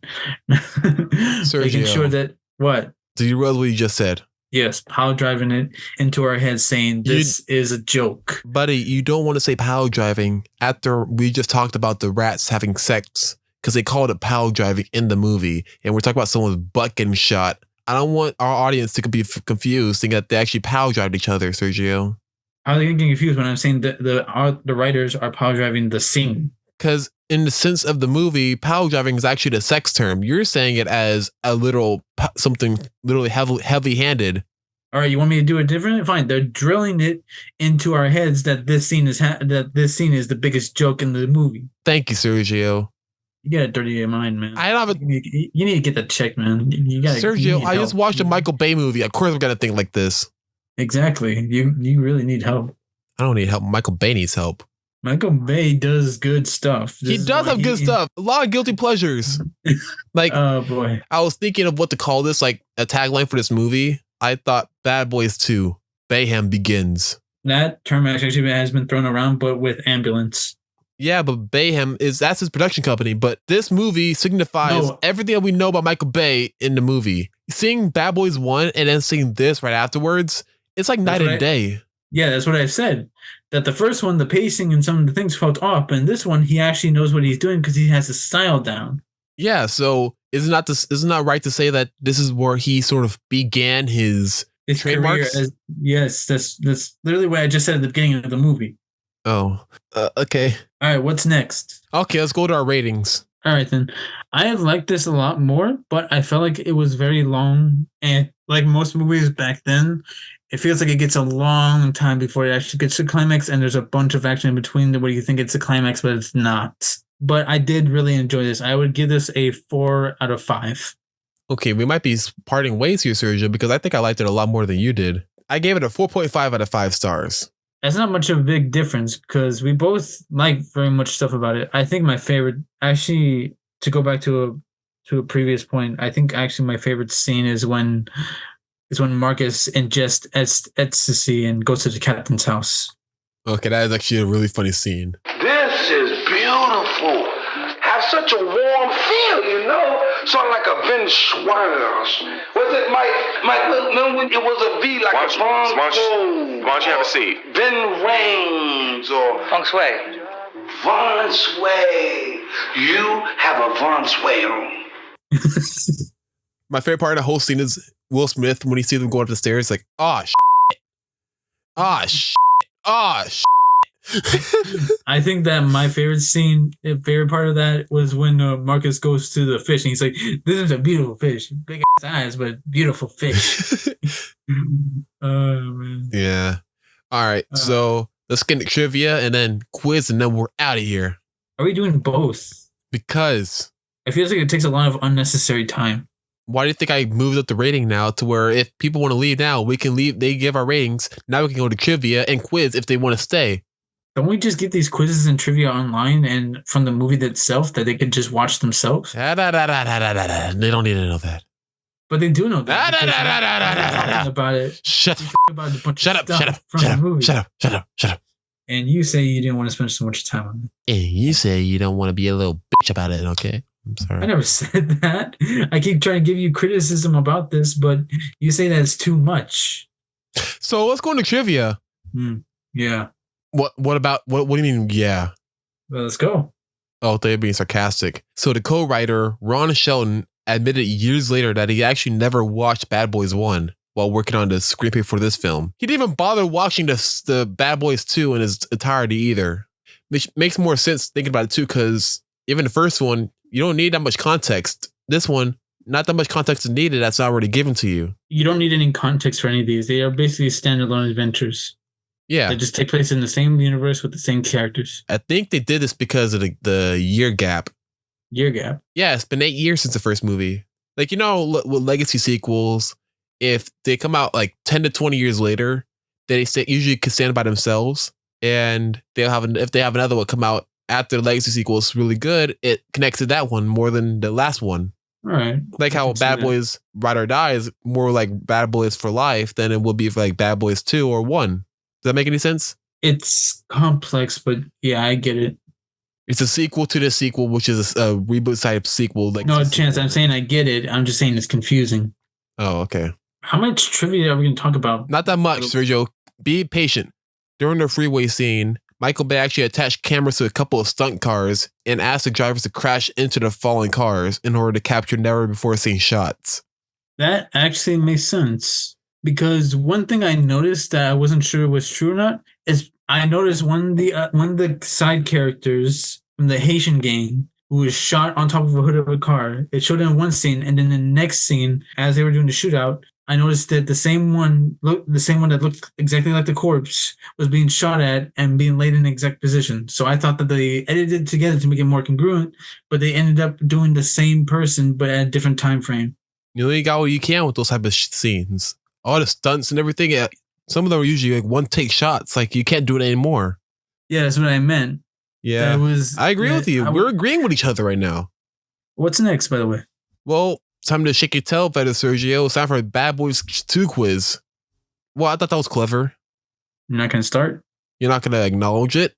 Making sure that, what? Do you realize what you just said? Yes, pile driving it into our heads saying this is a joke. Buddy, you don't want to say pile driving after we just talked about the rats having sex because they called it pile driving in the movie. And we're talking about someone's butt getting shot. I don't want our audience to be confused thinking that they actually pile drived each other, Sergio. How are they getting confused when I'm saying that the writers are pile driving the scene? Because in the sense of the movie, pile driving is actually the sex term. You're saying it as a little something literally heavy-handed. All right, you want me to do it differently? Fine. They're drilling it into our heads that this scene is the biggest joke in the movie. Thank you, Sergio. You got a dirty mind, man. I don't have you need to get that checked, man. You got Sergio. I just watched a Michael Bay movie. Of course, I'm gonna think like this. Exactly. You really need help. I don't need help. Michael Bay needs help. Michael Bay does good stuff. He does have good stuff. A lot of guilty pleasures. Like, oh boy. I was thinking of what to call this, like a tagline for this movie. I thought Bad Boys 2, Bayhem Begins. That term actually has been thrown around, but with ambulance. Yeah, but Bayhem that's his production company. But this movie signifies everything that we know about Michael Bay in the movie. Seeing Bad Boys 1 and then seeing this right afterwards, it's like night and day. Yeah, that's what I said. That the first one, the pacing and some of the things felt off, but in this one, he actually knows what he's doing because he has his style down. Yeah, so isn't that right to say that this is where he sort of began his trademarks? Career yes, that's literally what I just said at the beginning of the movie. Oh, okay. All right, what's next? Okay, let's go to our ratings. All right, then. I have liked this a lot more, but I felt like it was very long. And like most movies back then, it feels like it gets a long time before it actually gets to the climax, and there's a bunch of action in between where you think it's a climax, but it's not. But I did really enjoy this. I would give this a 4 out of 5. Okay, we might be parting ways here, Sergio, because I think I liked it a lot more than you did. I gave it a 4.5 out of 5 stars. That's not much of a big difference because we both like very much stuff about it. I think my favorite, actually, to go back to a previous point, I think actually my favorite scene is when Marcus ingests ecstasy and goes to the captain's house. Okay, that is actually a really funny scene. This is beautiful. Have such a warm feel, you know? Sort of like a Ben Schwartz. Was it Mike, remember when it was a V like a Von Why don't you have a seat? Ben Rames or Feng Shui. Von Sway. You have a Von Sway on. My favorite part of the whole scene is Will Smith when he sees them going up the stairs, like, oh, shit. Oh, shit. Oh, shit. I think that my favorite part of that was when Marcus goes to the fish and he's like, this is a beautiful fish. Big ass eyes, but beautiful fish. Oh, man. Yeah. All right. So let's get into trivia and then quiz, and then we're out of here. Are we doing both? Because it feels like it takes a lot of unnecessary time. Why do you think I moved up the rating now to where if people want to leave now, we can leave, they give our ratings. Now we can go to trivia and quiz if they want to stay. Don't we just get these quizzes and trivia online and from the movie itself that they could just watch themselves? They don't need to know that. But they do know that. Talking about it. Shut up. And you say you didn't want to spend so much time on it. And you say you don't want to be a little bitch about it, okay? I'm sorry. I never said that. I keep trying to give you criticism about this, but you say that it's too much. So let's go into trivia. Yeah. What do you mean? Yeah. Well, let's go. Oh, they're being sarcastic. So the co-writer, Ron Shelton, admitted years later that he actually never watched Bad Boys 1 while working on the screenplay for this film. He didn't even bother watching the Bad Boys 2 in its entirety either. Which makes more sense thinking about it too, because even the first one, you don't need that much context. This one, not that much context is needed that's already given to you. You don't need any context for any of these. They are basically standalone adventures. Yeah. They just take place in the same universe with the same characters. I think they did this because of the year gap. Year gap? Yeah, it's been 8 years since the first movie. Like, you know, with legacy sequels, if they come out like 10 to 20 years later, they usually can stand by themselves. And if they have another one come out after the legacy sequel is really good, it connects to that one more than the last one. All right. Like how Bad Boys Ride or Die is more like Bad Boys for Life than it would be for like Bad Boys 2 or 1. Does that make any sense? It's complex, but yeah, I get it. It's a sequel to the sequel, which is a reboot type sequel. Like no chance. I'm saying I get it. I'm just saying it's confusing. Oh, okay. How much trivia are we going to talk about? Not that much, Sergio. Be patient. During the freeway scene, Michael Bay actually attached cameras to a couple of stunt cars and asked the drivers to crash into the falling cars in order to capture never before seen shots. That actually makes sense. Because one thing I noticed that I wasn't sure was true or not is I noticed one of the side characters from the Haitian gang who was shot on top of a hood of a car. It showed in one scene, and then the next scene, as they were doing the shootout, I noticed that the same one that looked exactly like the corpse was being shot at and being laid in the exact position. So I thought that they edited it together to make it more congruent, but they ended up doing the same person but at a different time frame. You got what you can with those type of scenes. All the stunts and everything, some of them are usually like one take shots. Like you can't do it anymore. Yeah, that's what I meant. Yeah, I agree with you. We're agreeing with each other right now. What's next, by the way? Well, time to shake your tail feather, Sergio. It's time for a Bad Boys 2 quiz. Well, I thought that was clever. You're not going to start? You're not going to acknowledge it?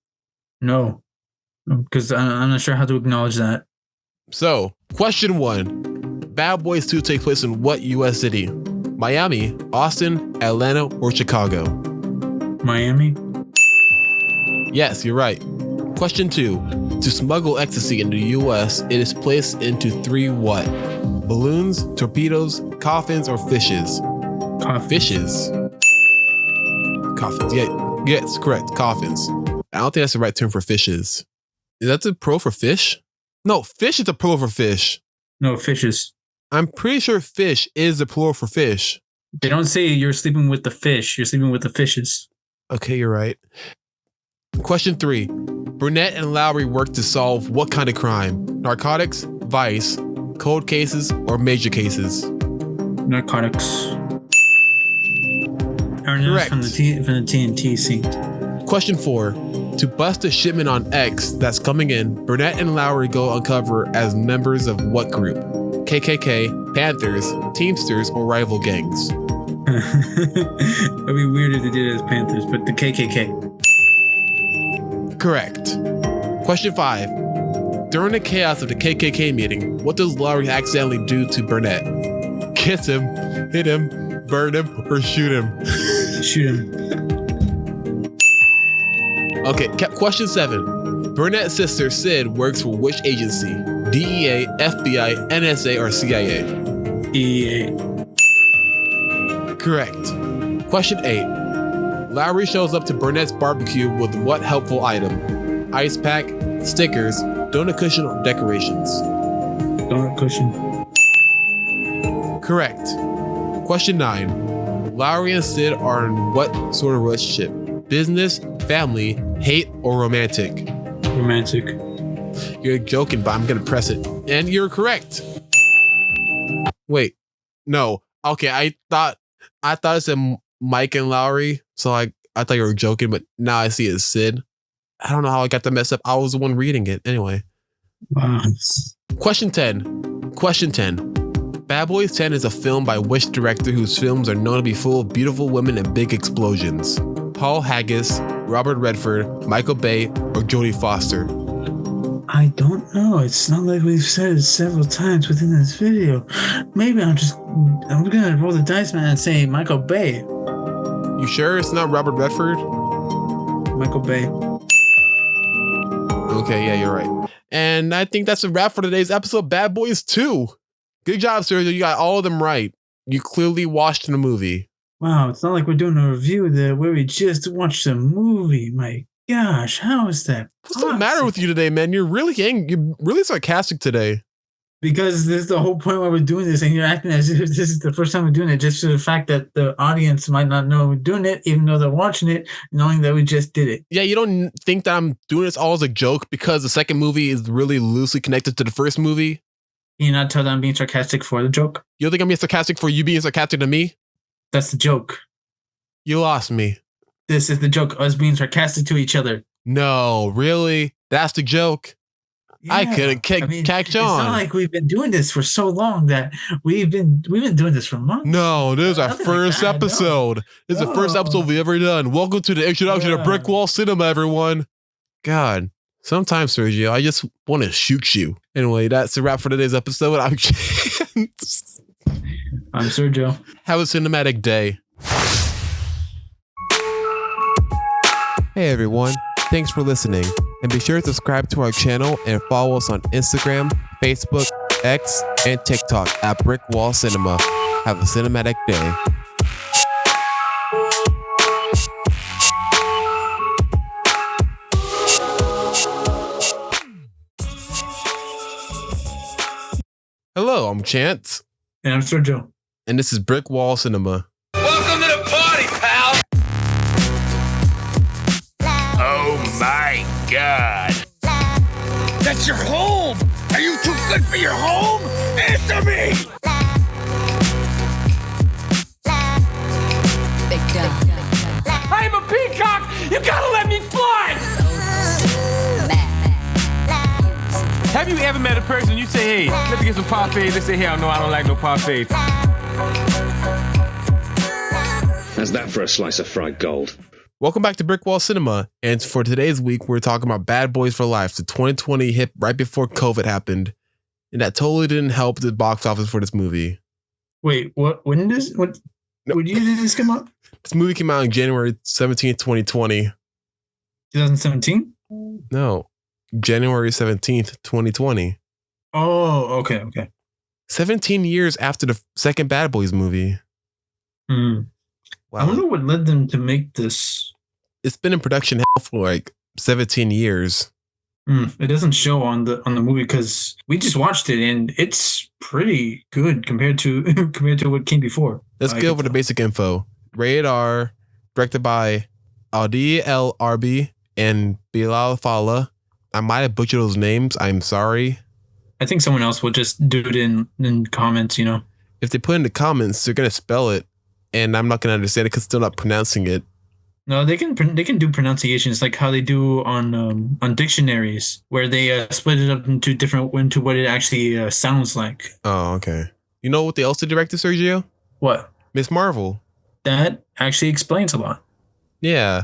No, because I'm not sure how to acknowledge that. So, question 1. Bad Boys 2 takes place in what U.S. city? Miami, Austin, Atlanta, or Chicago? Miami? Yes, you're right. Question 2. To smuggle ecstasy into the U.S., it is placed into 3 what? Balloons, torpedoes, coffins, or fishes? Coffins. Fishes. Coffins. Yeah, yes, correct. Coffins. I don't think that's the right term for fishes. Is that the pro for fish? No, fish is the plural for fish. No, fishes. I'm pretty sure fish is the plural for fish. They don't say you're sleeping with the fish. You're sleeping with the fishes. Okay, you're right. Question 3. Burnett and Lowry work to solve what kind of crime? Narcotics, vice, cold cases, or major cases? Narcotics. Correct. From the TNT scene. Question 4. To bust a shipment on X that's coming in, Burnett and Lowry go uncover as members of what group? KKK, Panthers, Teamsters, or rival gangs? It'd be weird if they did it as Panthers, but the KKK. Correct. Question 5. During the chaos of the KKK meeting, what does Lowry accidentally do to Burnett? Kiss him, hit him, burn him, or shoot him? Shoot him. Okay, question 7. Burnett's sister, Sid, works for which agency? DEA, FBI, NSA, or CIA? DEA. Correct. Question 8. Lowry shows up to Burnett's barbecue with what helpful item? Ice pack, stickers, donut cushion, or decorations? Donut cushion. Correct. Question 9. Lowry and Sid are in what sort of relationship? Business, family, hate, or romantic? Romantic. You're joking, but I'm gonna press it. And you're correct. Wait. No. Okay, I thought it said Mike and Lowry, so I thought you were joking, but now I see it's Sid. I don't know how I got that messed up. I was the one reading it. Anyway. Wow. Question 10. Bad Boys 10 is a film by which director whose films are known to be full of beautiful women and big explosions? Paul Haggis, Robert Redford, Michael Bay, or Jodie Foster? I don't know. It's not like we've said it several times within this video. Maybe I'm gonna roll the dice, man, and say Michael Bay. You sure it's not Robert Redford? Michael Bay. Okay, yeah, you're right. And I think that's a wrap for today's episode of Bad Boys 2. Good job, Sergio. You got all of them right. You clearly watched the movie. Wow, it's not like we're doing a review where we just watched a movie. My gosh, how is that What's the matter with you today, man? You're really You're really sarcastic today. Because this is the whole point why we're doing this, and you're acting as if this is the first time we're doing it, just for the fact that the audience might not know we're doing it, even though they're watching it, knowing that we just did it. Yeah, you don't think that I'm doing this all as a joke because the second movie is really loosely connected to the first movie? Can you not tell that I'm being sarcastic for the joke? You don't think I'm being sarcastic for you being sarcastic to me? That's the joke. You lost me. This is the joke, us being sarcastic to each other. No, really? That's the joke? Yeah, I couldn't catch on. It's not like we've been doing this for so long that we've been doing this for months. No, this is our Nothing first like that, episode. no. This is the first episode we've ever done. Welcome to the introduction of Brick Wall Cinema, everyone. God, sometimes, Sergio, I just want to shoot you. Anyway, that's a wrap for today's episode. I'm Sergio. Have a cinematic day. Hey, everyone. Thanks for listening. And be sure to subscribe to our channel and follow us on Instagram, Facebook, X, and TikTok at Brick Wall Cinema. Have a cinematic day. Hello, I'm Chance. And I'm Sergio. And this is Brick Wall Cinema. Welcome to the party, pal! Oh my God! That's your home! Are you too good for your home? Answer me! I'm a peacock! You gotta let me fly! Have you ever met a person you say, hey, let me get some parfait? They say, hell no, I don't like no parfait. How's that for a slice of fried gold? Welcome back to Brick Wall Cinema. And for today's week, we're talking about Bad Boys for Life. The 2020 hit right before COVID happened. And that totally didn't help the box office for this movie. Wait, what year did this come out? This movie came out on January 17th, 2020. 2017? No, January 17th, 2020. Oh, okay. 17 years after the second Bad Boys movie. Wow. I wonder what led them to make this. It's been in production hell for like 17 years. It doesn't show on the movie because we just watched it and it's pretty good compared to what came before. Let's go over the basic info. Rated R, directed by Audi El Arbi and Bilal Fallah. I might have butchered those names. I'm sorry. I think someone else will just do it in comments, you know. If they put in the comments, they're going to spell it. And I'm not going to understand it because still not pronouncing it. No, they can do pronunciations like how they do on dictionaries, where they split it up into what it actually sounds like. Oh, okay. You know what they also directed, Sergio? What? Miss Marvel. That actually explains a lot. Yeah.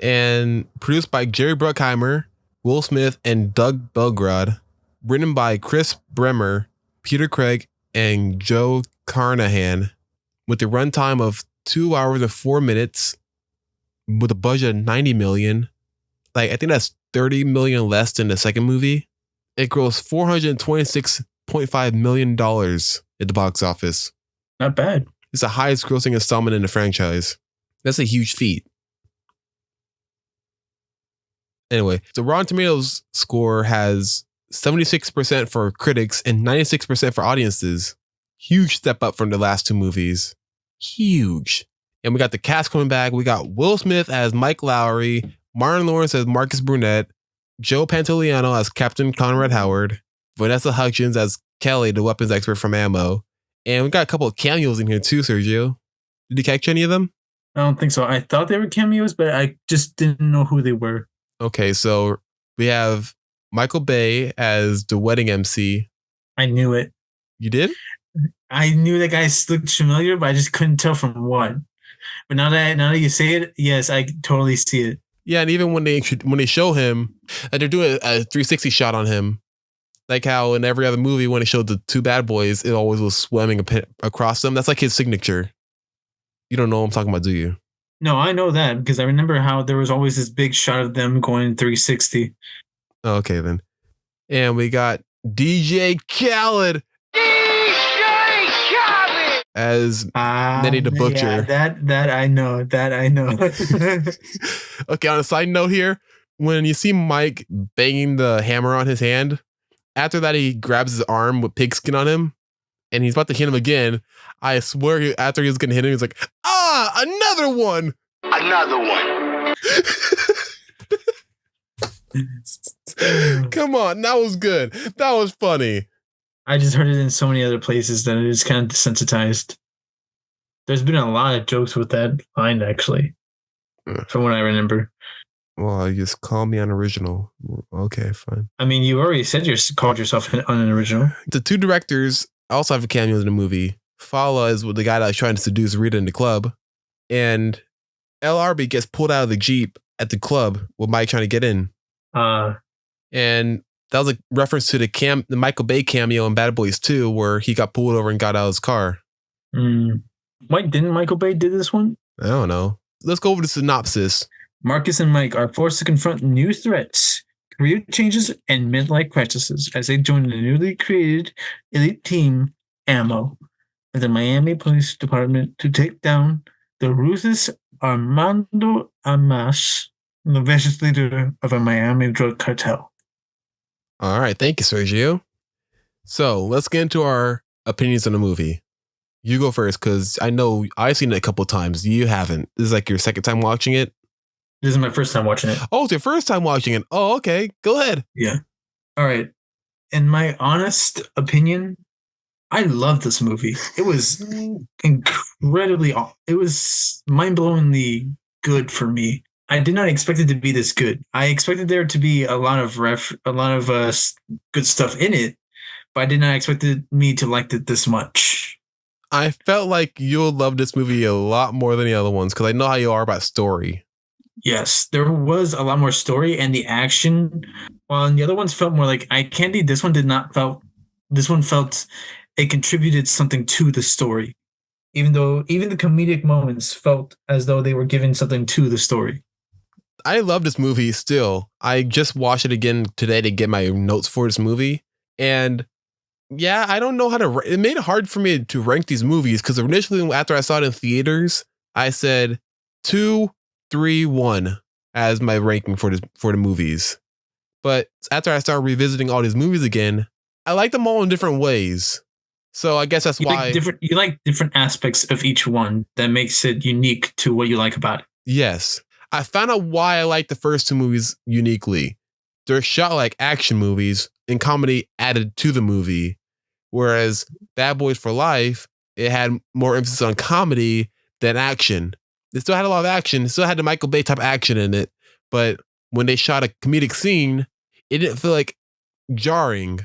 And produced by Jerry Bruckheimer, Will Smith, and Doug Belgrad. Written by Chris Bremer, Peter Craig, and Joe Carnahan. With a runtime of 2 hours and 4 minutes. With a budget of $90 million. Like, I think that's $30 million less than the second movie. It grossed $426.5 million at the box office. Not bad. It's the highest grossing installment in the franchise. That's a huge feat. Anyway, the Rotten Tomatoes score has 76% for critics and 96% for audiences. Huge step up from the last two movies. Huge. And we got the cast coming back. We got Will Smith as Mike Lowry, Martin Lawrence as Marcus Burnett, Joe Pantoliano as Captain Conrad Howard, Vanessa Hudgens as Kelly, the weapons expert from Ammo. And we got a couple of cameos in here too, Sergio. Did you catch any of them? I don't think so. I thought they were cameos, but I just didn't know who they were. Okay, so we have Michael Bay as the wedding MC. I knew it. You did? I knew that guy looked familiar, but I just couldn't tell from what. But now that you say it, yes, I totally see it. Yeah, and even when they show him, they're doing a 360 shot on him, like how in every other movie when they showed the two bad boys, it always was swimming across them. That's like his signature. You don't know what I'm talking about, do you? No, I know that because I remember how there was always this big shot of them going 360. Okay, then. And we got DJ Khaled. As Nenny the Butcher. Yeah, that I know. That I know. Okay, on a side note here, when you see Mike banging the hammer on his hand, after that he grabs his arm with pigskin on him, and he's about to hit him again. I swear, after he was gonna hit him, he's like, another one! Another one. Come on, that was good. That was funny. I just heard it in so many other places that it is kind of desensitized. There's been a lot of jokes with that line, actually, from what I remember. Well, you just call me unoriginal. Okay, fine. I mean, you already said you called yourself unoriginal. The two directors also have a cameo in the movie. Fala is the guy that was trying to seduce Rita in the club, and LRB gets pulled out of the Jeep at the club with Mike trying to get in. And that was a reference to the Michael Bay cameo in Bad Boys 2, where he got pulled over and got out of his car. Didn't Michael Bay do this one? I don't know. Let's go over the synopsis. Marcus and Mike are forced to confront new threats, career changes, and midlife crises as they join the newly created elite team, AMMO, of the Miami Police Department to take down the ruthless Armando Amas, the vicious leader of a Miami drug cartel. All right. Thank you, Sergio. So let's get into our opinions on the movie. You go first, because I know I've seen it a couple times. You haven't. This is like your second time watching it? This is my first time watching it. Oh, it's your first time watching it. Oh, okay. Go ahead. Yeah. All right. In my honest opinion, I love this movie. It was incredibly, it was mind-blowingly good for me. I did not expect it to be this good. I expected there to be a lot of good stuff in it, but I did not expect me to like it this much. I felt like you'll love this movie a lot more than the other ones, because I know how you are about story. Yes, there was a lot more story, and the action, while the other ones felt more like eye candy, this one felt it contributed something to the story. Even the comedic moments felt as though they were giving something to the story. I love this movie still. I just watched it again today to get my notes for this movie. And yeah, I don't know how to... It made it hard for me to rank these movies, because initially, after I saw it in theaters, I said 2, 3, 1 as my ranking for the movies. But after I started revisiting all these movies again, I like them all in different ways. So I guess that's why... You like different aspects of each one that makes it unique to what you like about it. Yes. I found out why I like the first two movies uniquely. They're shot like action movies, and comedy added to the movie. Whereas Bad Boys for Life, it had more emphasis on comedy than action. It still had a lot of action. It still had the Michael Bay type action in it. But when they shot a comedic scene, it didn't feel like jarring.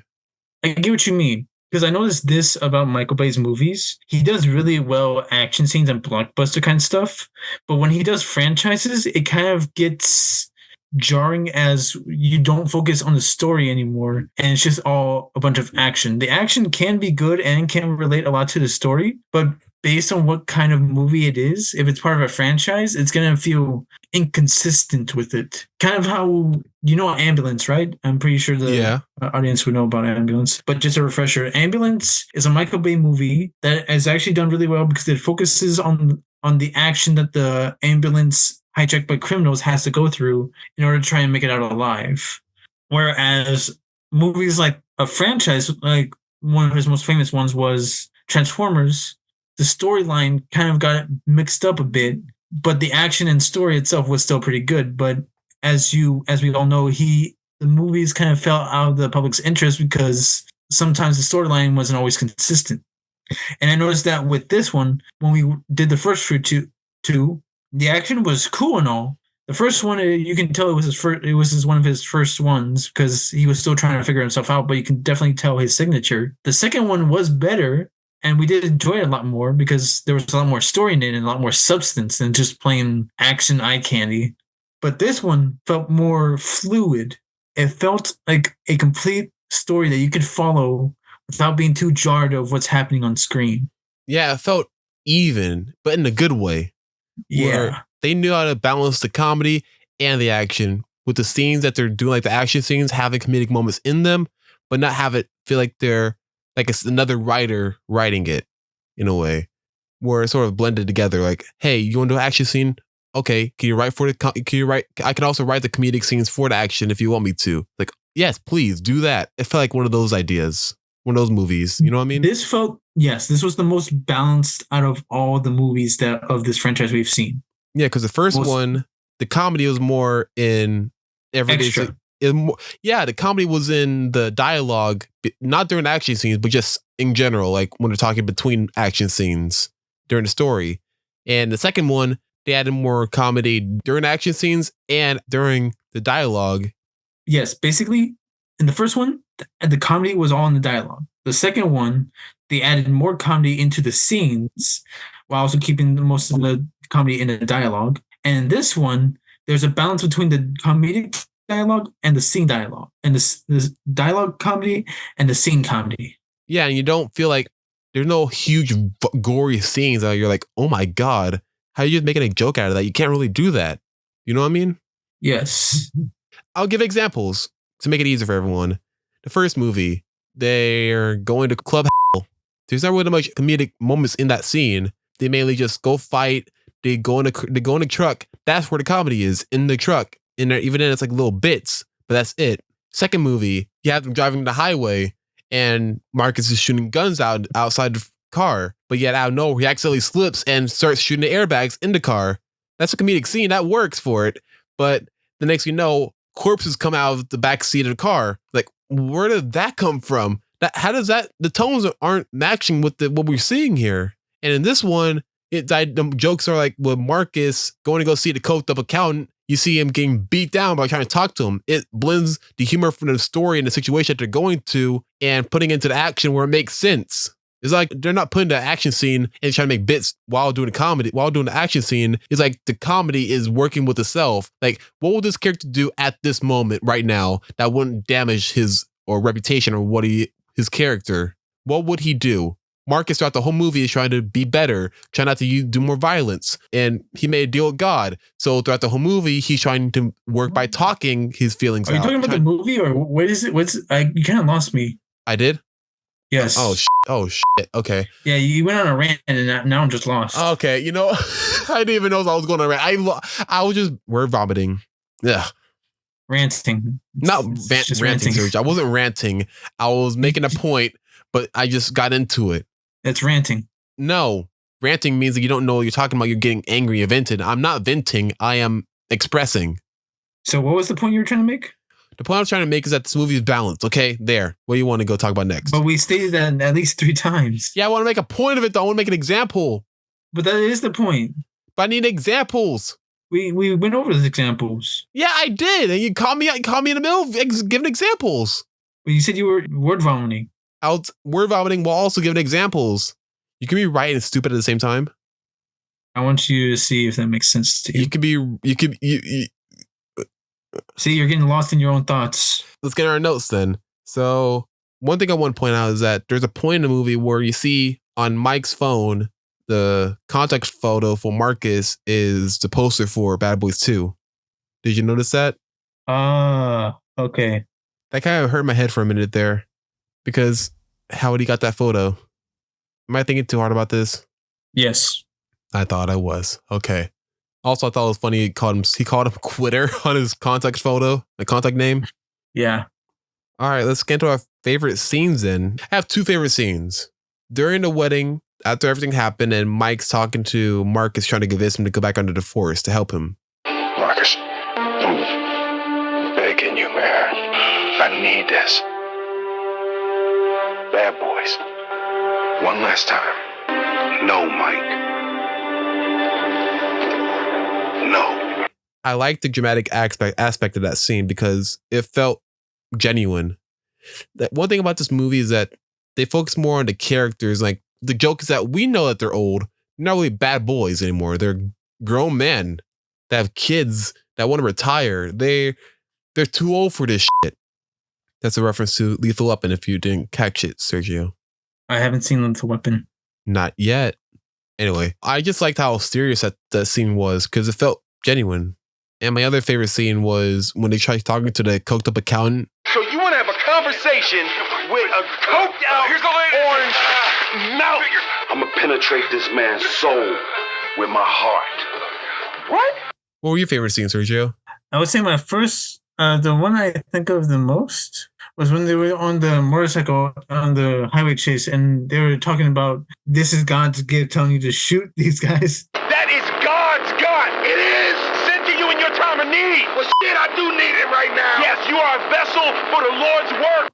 I get what you mean. Because I noticed this about Michael Bay's movies. He does really well action scenes and blockbuster kind of stuff. But when he does franchises, it kind of gets jarring as you don't focus on the story anymore. And it's just all a bunch of action. The action can be good and can relate a lot to the story. But based on what kind of movie it is, if it's part of a franchise, it's going to feel inconsistent with it. Kind of how, Ambulance, right? I'm pretty sure the audience would know about Ambulance. But just a refresher, Ambulance is a Michael Bay movie that is actually done really well because it focuses on the action that the ambulance hijacked by criminals has to go through in order to try and make it out alive. Whereas movies like a franchise, like one of his most famous ones was Transformers, the storyline kind of got mixed up a bit, but the action and story itself was still pretty good. But as we all know, the movies kind of fell out of the public's interest because sometimes the storyline wasn't always consistent. And I noticed that with this one, when we did the first two, the action was cool and all. The first one, you can tell it was one of his first ones because he was still trying to figure himself out, but you can definitely tell his signature. The second one was better, and we did enjoy it a lot more because there was a lot more story in it and a lot more substance than just plain action eye candy. But this one felt more fluid. It felt like a complete story that you could follow without being too jarred of what's happening on screen. Yeah, it felt even, but in a good way. Yeah. they knew how to balance the comedy and the action with the scenes that they're doing, like the action scenes, having comedic moments in them, but not have it feel like they're like it's another writer writing it in a way where it's sort of blended together. Like, hey, you want to do an action scene? Okay, can you write for the? Can you write? I can also write the comedic scenes for the action if you want me to. Like, yes, please do that. It felt like one of those ideas, one of those movies. You know what I mean? This was the most balanced out of all the movies that of this franchise we've seen. Yeah, because the first one, the comedy was more in everyday. Extra. The comedy was in the dialogue, not during action scenes, but just in general, like when they're talking between action scenes during the story. And the second one, they added more comedy during action scenes and during the dialogue. Yes, basically, in the first one, the comedy was all in the dialogue. The second one, they added more comedy into the scenes while also keeping most of the comedy in the dialogue. And in this one, there's a balance between the comedic dialogue and the scene dialogue, and the dialogue comedy and the scene comedy. Yeah, and you don't feel like there's no huge gory scenes that you're like, oh my God, how are you just making a joke out of that? You can't really do that. You know what I mean? Yes. I'll give examples to make it easier for everyone. The first movie, they're going to Club Hell. There's not really much comedic moments in that scene. They mainly just go fight. They go in a truck. That's where the comedy is, in the truck. In there, even then, it's like little bits, but that's it. Second movie, you have them driving the highway, and Marcus is shooting guns outside the car, but yet out of nowhere, he accidentally slips and starts shooting the airbags in the car. That's a comedic scene that works for it, but the next you know, corpses come out of the back seat of the car. Like, where did that come from? How does that? The tones aren't matching with what we're seeing here. And in this one, the jokes are like with Marcus going to go see the coked up accountant. You see him getting beat down by trying to talk to him. It blends the humor from the story and the situation that they're going to and putting into the action where it makes sense. It's like they're not putting the action scene and trying to make bits while doing the comedy, while doing the action scene. It's like the comedy is working with itself. Like, what will this character do at this moment right now that wouldn't damage his or reputation or his character? What would he do? Marcus throughout the whole movie is trying to be better, trying not to do more violence. And he made a deal with God. So throughout the whole movie, he's trying to work by talking his feelings out. Are you talking about the movie or what is it? You kind of lost me. I did? Yes. Oh, shit. Okay. Yeah, you went on a rant and now I'm just lost. Okay. You know, I didn't even know I was going on a rant. I was just word vomiting. Yeah. Ranting. Not ranting, Serge. I wasn't ranting. I was making a point, but I just got into it. That's ranting. No, ranting means that you don't know what you're talking about. You're getting angry and vented. I'm not venting. I am expressing. So what was the point you were trying to make? The point I was trying to make is that this movie is balanced. Okay, there. What do you want to go talk about next? But we stated that at least 3 times. Yeah, I want to make a point of it, though. I want to make an example. But that is the point. But I need examples. We went over those examples. Yeah, I did. And you caught me in the middle of giving examples. But you said you were word vomiting. I was word vomiting while also giving examples. You can be right and stupid at the same time. I want you to see if that makes sense to you. See, you're getting lost in your own thoughts. Let's get our notes then. So one thing I want to point out is that there's a point in the movie where you see on Mike's phone, the contact photo for Marcus is the poster for Bad Boys 2. Did you notice that? Okay. That kind of hurt my head for a minute there. Because how would he got that photo? Am I thinking too hard about this? Yes. I thought I was. Okay. Also, I thought it was funny he called him Quitter on his contact photo, the contact name. Yeah. All right, let's get into our favorite scenes then. I have 2 favorite scenes. During the wedding, after everything happened, and Mike's talking to Marcus trying to convince him to go back under the forest to help him. Marcus, I'm begging you, man. I need this. Bad Boys. One last time. No, Mike. No. I like the dramatic aspect of that scene because it felt genuine. That one thing about this movie is that they focus more on the characters. Like, the joke is that we know that they're old. They're not really bad boys anymore. They're grown men that have kids that want to retire. They're too old for this shit. That's a reference to Lethal Weapon if you didn't catch it, Sergio. I haven't seen Lethal Weapon. Not yet. Anyway, I just liked how serious that scene was because it felt genuine. And my other favorite scene was when they tried talking to the coked up accountant. So you want to have a conversation with a coked out orange mouth? I'm gonna penetrate this man's soul with my heart. What were your favorite scenes, Sergio? I would say my first, the one I think of the most was when they were on the motorcycle on the highway chase and they were talking about this is God's gift telling you to shoot these guys. That is God's gun. It is sent to you in your time of need. Well, shit, I do need it right now. Yes, you are a vessel for the Lord's work.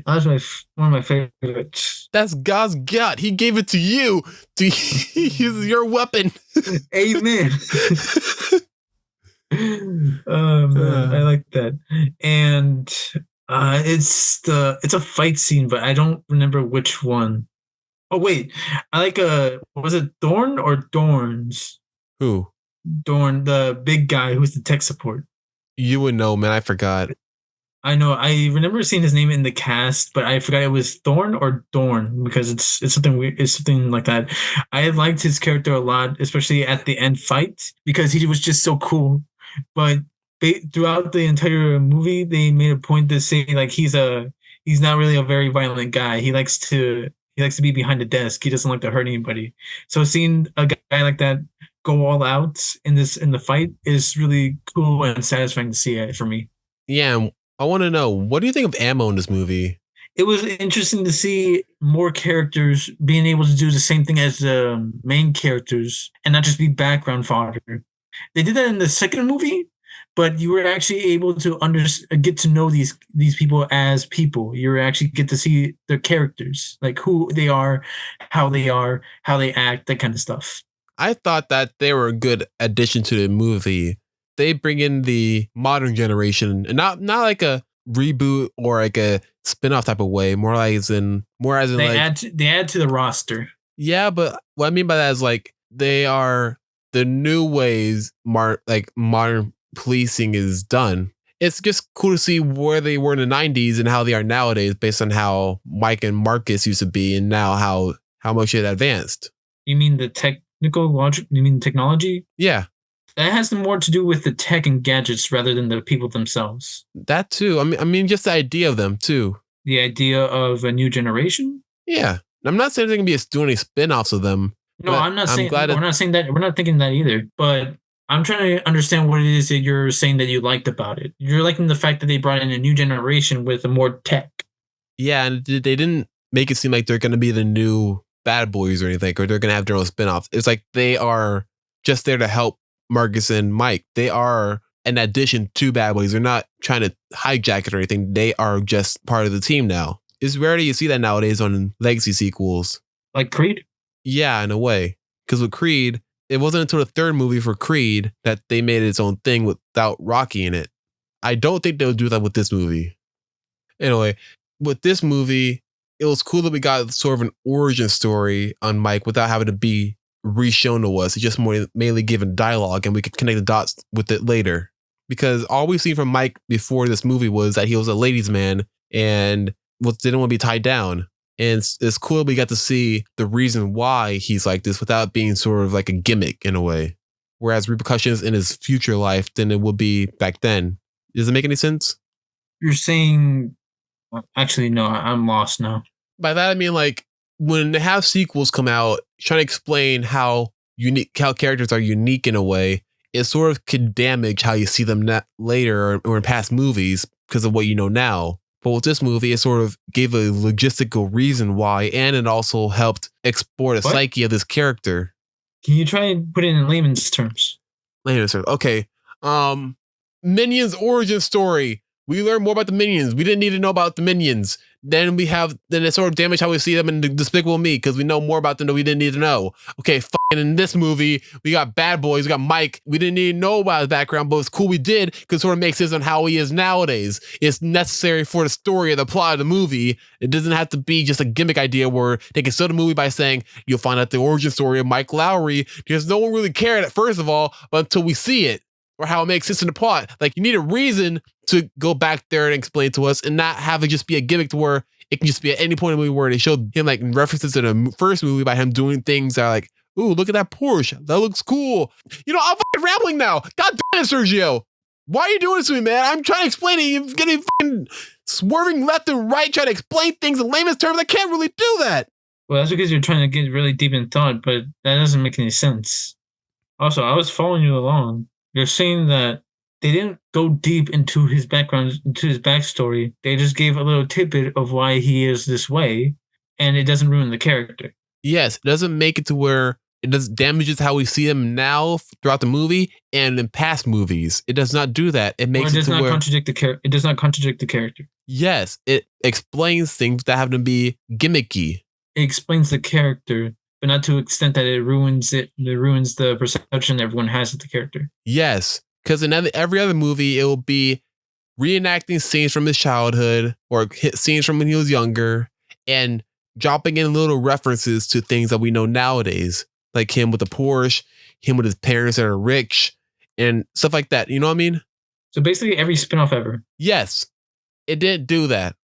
That was one of my favorites. That's God's God. He gave it to you to use your weapon. Amen. I like that. And it's a fight scene, but I don't remember which one. Oh wait, I like was it Thorn or Dorns? Who? Dorn, the big guy who's the tech support. You would know, man. I forgot. I know. I remember seeing his name in the cast, but I forgot it was Thorn or Dorn because it's something weird. It's something like that. I liked his character a lot, especially at the end fight because he was just so cool. But throughout the entire movie, they made a point to say like he's not really a very violent guy. He likes to be behind the desk. He doesn't like to hurt anybody. So seeing a guy like that go all out in the fight is really cool and satisfying to see it for me. Yeah, I want to know, what do you think of ammo in this movie? It was interesting to see more characters being able to do the same thing as the main characters and not just be background fodder. They did that in the second movie, but you were actually able to get to know these people as people. You actually get to see their characters, like who they are, how they act, that kind of stuff. I thought that they were a good addition to the movie. They bring in the modern generation, and not like a reboot or like a spin-off type of way, more as in they add to the roster. Yeah, but what I mean by that is like they are the new ways modern policing is done. It's just cool to see where they were in the 90s and how they are nowadays based on how Mike and Marcus used to be and now how much it advanced. You mean the technical logic? You mean technology? Yeah. That has more to do with the tech and gadgets rather than the people themselves. That too. I mean, just the idea of them too. The idea of a new generation? Yeah. I'm not saying they're going to be doing any spin-offs of them. No, I'm not saying we're not saying that. We're not thinking that either. But I'm trying to understand what it is that you're saying that you liked about it. You're liking the fact that they brought in a new generation with more tech. Yeah, and they didn't make it seem like they're going to be the new bad boys or anything, or they're going to have their own spin-offs. It's like they are just there to help Marcus and Mike. They are an addition to Bad Boys. They're not trying to hijack it or anything. They are just part of the team now. It's rare that you see that nowadays on legacy sequels. Like Creed? Yeah, in a way. Because with Creed, it wasn't until the third movie for Creed that they made its own thing without Rocky in it. I don't think they'll do that with this movie. Anyway, with this movie, it was cool that we got sort of an origin story on Mike without having to be re-shown to us. It's just more mainly given dialogue and we could connect the dots with it later. Because all we've seen from Mike before this movie was that he was a ladies' man and didn't want to be tied down. And it's cool we got to see the reason why he's like this without being sort of like a gimmick in a way. Whereas repercussions in his future life than it would be back then. Does it make any sense? You're saying... Actually, no, I'm lost now. By that, I mean like when they have sequels come out, trying to explain how characters are unique in a way, it sort of could damage how you see them later or in past movies because of what you know now. But with this movie, it sort of gave a logistical reason why, and it also helped explore the psyche of this character. Can you try and put it in layman's terms? Layman's terms. Okay. Minions origin story. We learned more about the Minions. We didn't need to know about the Minions. Then it sort of damaged how we see them in Despicable Me because we know more about them than we didn't need to know. Okay, in this movie, we got Bad Boys, we got Mike. We didn't need to know about his background, but it's cool we did because it sort of makes sense on how he is nowadays. It's necessary for the story of the plot of the movie. It doesn't have to be just a gimmick idea where they can sell the movie by saying, you'll find out the origin story of Mike Lowry because no one really cared, first of all, until we see it. Or how it makes sense in the plot. Like, you need a reason to go back there and explain to us and not have it just be a gimmick to where it can just be at any point in the movie where they showed him like references to the first movie by him doing things that are like Ooh, look at that Porsche. That looks cool. You know, I'm fucking rambling now. God damn it, Sergio. Why are you doing this to me, man? I'm trying to explain it. You're getting fucking swerving left and right, trying to explain things in layman's terms. I can't really do that. Well, that's because you're trying to get really deep in thought, but that doesn't make any sense. Also, I was following you along. You're saying that they didn't go deep into his background, into his backstory. They just gave a little tidbit of why he is this way, and it doesn't ruin the character. Yes, it doesn't make it to where it does damages how we see him now throughout the movie and in past movies. It does not do that. It makes it it to where contradict the character. It does not contradict the character. Yes, it explains things that have to be gimmicky. It explains the character, but not to the extent that it ruins it. It ruins the perception everyone has of the character. Yes, because in every other movie, it will be reenacting scenes from his childhood or scenes from when he was younger and dropping in little references to things that we know nowadays, like him with the Porsche, him with his parents that are rich, and stuff like that. You know what I mean? So basically every spinoff ever. Yes, it didn't do that.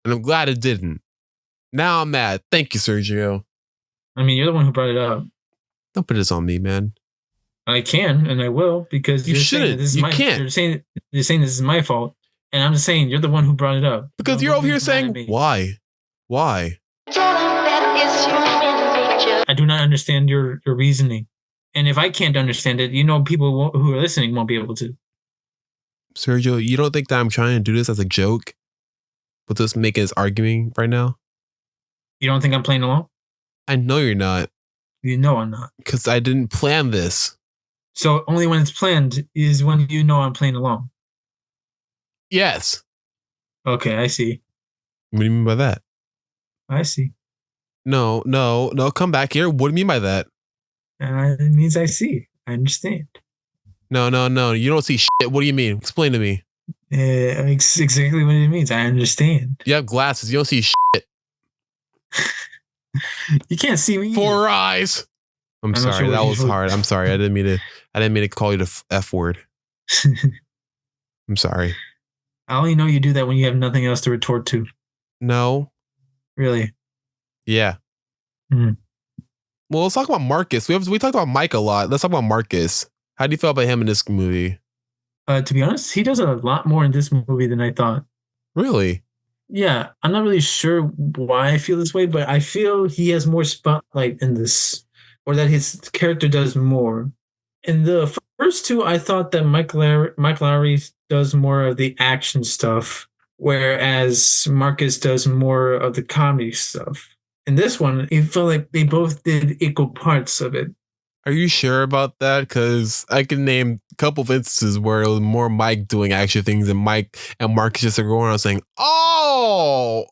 And I'm glad it didn't. Now I'm mad. Thank you, Sergio. I mean, you're the one who brought it up. Don't put this on me, man. I can and I will because you shouldn't. You can't. You're saying this is my fault, and I'm just saying you're the one who brought it up. Because you're over here saying why? I do not understand your reasoning, and if I can't understand it, people who are listening won't be able to. Sergio, you don't think that I'm trying to do this as a joke, but just making this argument right now? You don't think I'm playing along? I know you're not. You know I'm not. Because I didn't plan this. So only when it's planned is when you know I'm playing along. Yes. Okay, I see. What do you mean by that? I see. No, come back here. What do you mean by that? It means I see. I understand. No. You don't see shit. What do you mean? Explain to me. Exactly what it means. I understand. You have glasses. You don't see shit. You can't see me. 4 eyes. I'm sorry. That was hard. I'm sorry. I didn't mean to call you the F word. I'm sorry. I only know you do that when you have nothing else to retort to. No. Really? Yeah. Mm. Well, let's talk about Marcus. We talked about Mike a lot. Let's talk about Marcus. How do you feel about him in this movie? To be honest, he does a lot more in this movie than I thought. Really? Yeah, I'm not really sure why I feel this way, but I feel he has more spotlight in this, or that his character does more. In the first two, I thought that Mike Lowry does more of the action stuff, whereas Marcus does more of the comedy stuff. In this one, it felt like they both did equal parts of it. Are you sure about that? Because I can name a couple of instances where it was more Mike doing action things and Mike and Marcus just are going around saying, oh,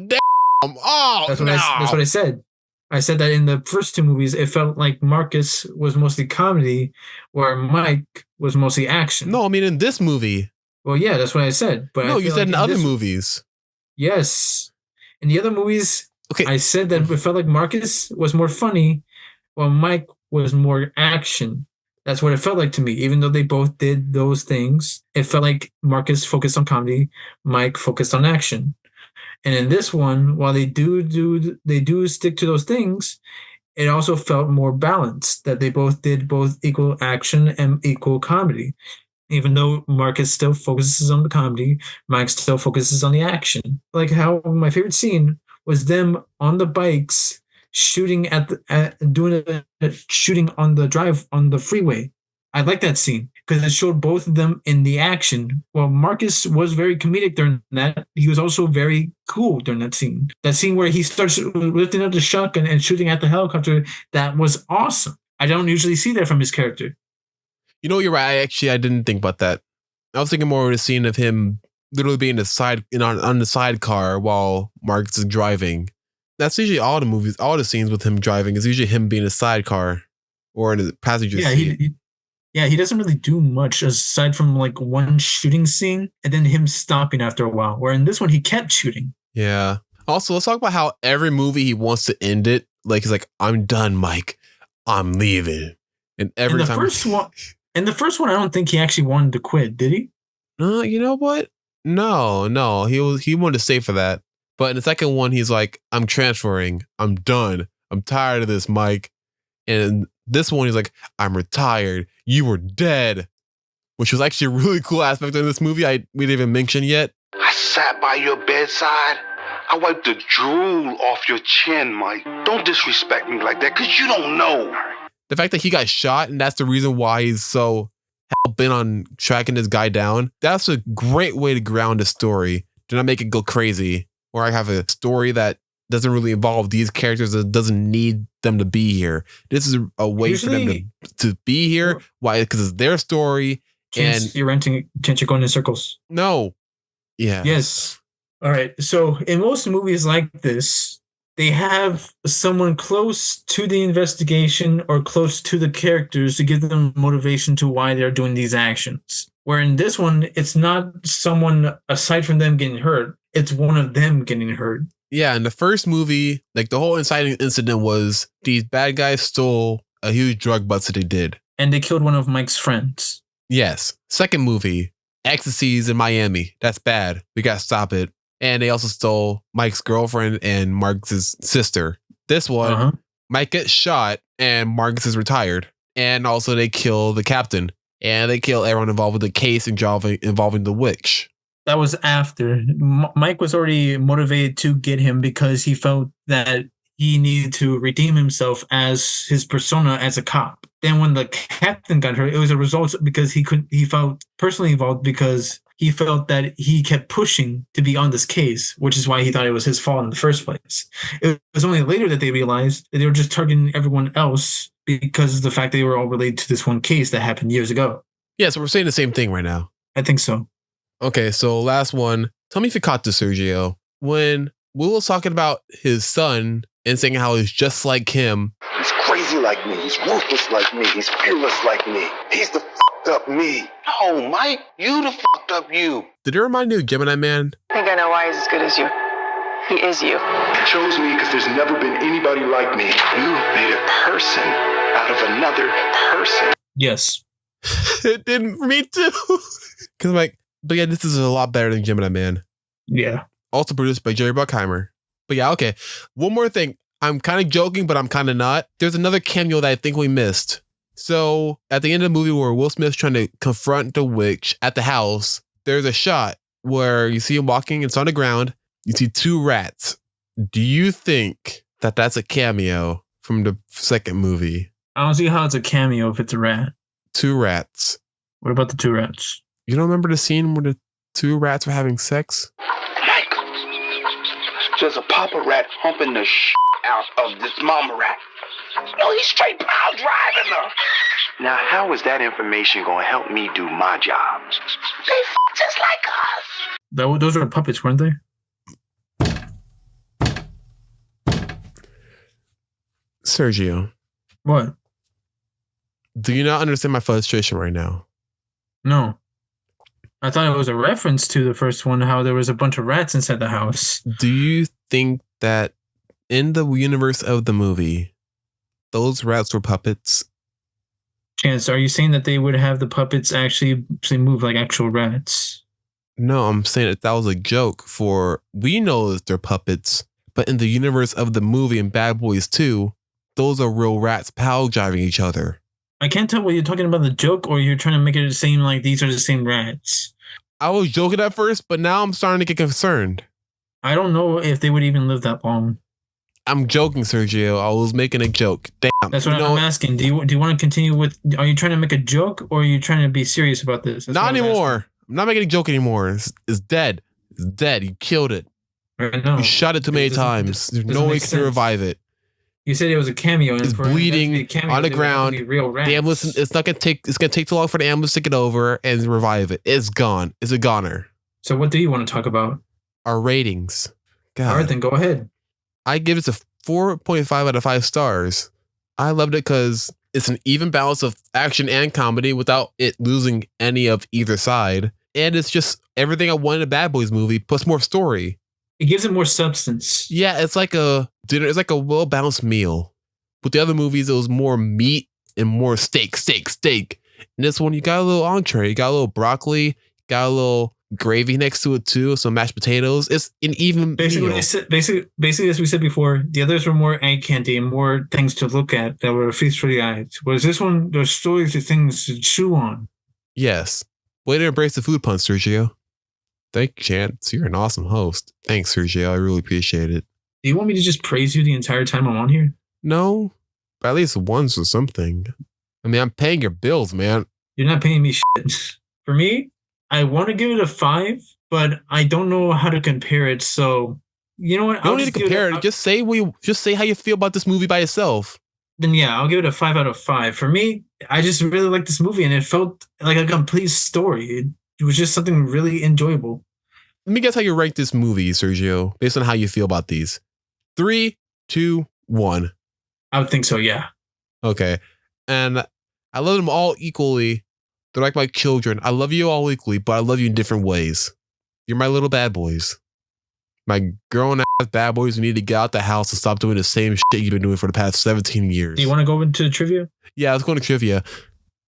damn, oh, that's what I said. I said that in the first two movies, it felt like Marcus was mostly comedy, where Mike was mostly action. No, I mean in this movie. Well, yeah, that's what I said. But no, you said in other movies. Yes, in the other movies, okay, I said that it felt like Marcus was more funny, while Mike was more action. That's what it felt like to me. Even though they both did those things, it felt like Marcus focused on comedy, Mike focused on action. And in this one, while they do stick to those things, it also felt more balanced, that they both did both equal action and equal comedy. Even though Marcus still focuses on the comedy, Mike still focuses on the action. Like how my favorite scene was them on the bikes shooting shooting on the freeway. I like that scene because it showed both of them in the action. Well, Marcus was very comedic during that. He was also very cool during that scene. That scene where he starts lifting up the shotgun and shooting at the helicopter, that was awesome. I don't usually see that from his character. You know, you're right. I didn't think about that. I was thinking more of the scene of him literally being on the sidecar while Marcus is driving. That's usually all the movies, all the scenes with him driving is usually him being in a sidecar or in the passenger seat. He doesn't really do much aside from like one shooting scene and then him stopping after a while. Where in this one, he kept shooting. Yeah. Also, let's talk about how every movie he wants to end it. Like, he's like, I'm done, Mike. I'm leaving. And every time. In the first one, I don't think he actually wanted to quit, did he? You know what? No. He wanted to stay for that. But in the second one, he's like, I'm transferring. I'm done. I'm tired of this, Mike. And this one, he's like, I'm retired. You were dead. Which was actually a really cool aspect of this movie we didn't even mention yet. I sat by your bedside. I wiped the drool off your chin, Mike. Don't disrespect me like that, because you don't know. The fact that he got shot, and that's the reason why he's so hell-bent on tracking this guy down, that's a great way to ground a story. Do not make it go crazy. Or I have a story that doesn't really involve these characters, that doesn't need them to be here. This is a way for them to be here. Why? Because it's their story. Chance, you're going in circles. No. Yeah. Yes. All right. So in most movies like this, they have someone close to the investigation or close to the characters to give them motivation to why they're doing these actions. Where in this one, it's not someone aside from them getting hurt. It's one of them getting hurt. Yeah. In the first movie, like the whole inciting incident was these bad guys stole a huge drug bust that they did. And they killed one of Mike's friends. Yes. Second movie, ecstasies in Miami. That's bad. We got to stop it. And they also stole Mike's girlfriend and Marcus's sister. This one, Mike gets shot and Marcus is retired. And also they kill the captain. And they kill everyone involved with the case involving the witch. That was after. Mike was already motivated to get him because he felt that he needed to redeem himself as his persona as a cop. Then when the captain got hurt, it was a result because he felt personally involved because he felt that he kept pushing to be on this case, which is why he thought it was his fault in the first place. It was only later that they realized that they were just targeting everyone else because of the fact they were all related to this one case that happened years ago. Yeah, so we're saying the same thing right now. I think so. Okay, so last one. Tell me if you caught this, Sergio. When Will was talking about his son and saying how he's just like him. He's crazy like me. He's ruthless like me. He's fearless like me. He's the fucked up me. No, Mike, you the fucked up you. Did it remind you of Gemini Man? I think I know why he's as good as you. He is you. You chose me because there's never been anybody like me. You made a person out of another person. Yes. It did for me too. Because I'm like, but yeah, this is a lot better than Gemini Man. Yeah. Also produced by Jerry Bruckheimer. But yeah, okay. One more thing. I'm kind of joking, but I'm kind of not. There's another cameo that I think we missed. So at the end of the movie where Will Smith's trying to confront the witch at the house, there's a shot where you see him walking. It's on the ground. You see two rats. Do you think that that's a cameo from the second movie? I don't see how it's a cameo if it's a rat. Two rats. What about the two rats? You don't remember the scene where the two rats were having sex? Mike, there's a papa rat humping the out of this mama rat. No, he's straight pile driving her. Now, how is that information going to help me do my job? They just like us. Those are puppets, weren't they? Sergio. What? Do you not understand my frustration right now? No. I thought it was a reference to the first one, how there was a bunch of rats inside the house. Do you think that in the universe of the movie, those rats were puppets? Chance, are you saying that they would have the puppets actually move like actual rats? No, I'm saying that was a joke for, we know that they're puppets, but in the universe of the movie and Bad Boys 2, those are real rats pal driving each other. I can't tell whether you're talking about the joke or you're trying to make it seem like these are the same rats. I was joking at first, but now I'm starting to get concerned. I don't know if they would even live that long. I'm joking, Sergio. I was making a joke. Damn. That's what I'm asking. Do you want to continue with? Are you trying to make a joke or are you trying to be serious about this? Not anymore. I'm not making a joke anymore. It's dead. It's dead. You killed it. I know. You shot it too many times. There's no way to revive it. You said it was a cameo. It's bleeding on the ground. Real rats. The ambulance. It's gonna take too long for the ambulance to get over and revive it. It's gone. It's a goner. So what do you want to talk about? Our ratings. God. All right, then go ahead. I give it a 4.5 out of 5 stars. I loved it because it's an even balance of action and comedy without it losing any of either side. And it's just everything I want in a Bad Boys movie plus more story. It gives it more substance. Yeah, it's like a dinner. It's like a well-balanced meal. With the other movies, it was more meat and more steak. And this one, you got a little entree. You got a little broccoli, got a little gravy next to it too, some mashed potatoes. It's an even Basically, meal. basically, as we said before, the others were more eye candy and more things to look at that were a feast for the eyes. Whereas this one, there's stories of things to chew on. Yes. Way to embrace the food punch, Sergio. Thank you, Chance. You're an awesome host. Thanks, Sergio. I really appreciate it. Do you want me to just praise you the entire time I'm on here? No, but at least once or something. I mean, I'm paying your bills, man. You're not paying me shit. For me, I want to give it a 5, but I don't know how to compare it. So, you know what? You don't need to compare it. Just say how you feel about this movie by yourself. Then yeah, I'll give it a 5 out of 5. For me, I just really like this movie, and it felt like a complete story. It was just something really enjoyable. Let me guess how you rank this movie, Sergio, based on how you feel about these. 3, 2, 1. I would think so, yeah. Okay. And I love them all equally. They're like my children. I love you all equally, but I love you in different ways. You're my little bad boys. My grown ass bad boys who need to get out the house and stop doing the same shit you've been doing for the past 17 years. Do you want to go into the trivia? Yeah, let's go into trivia.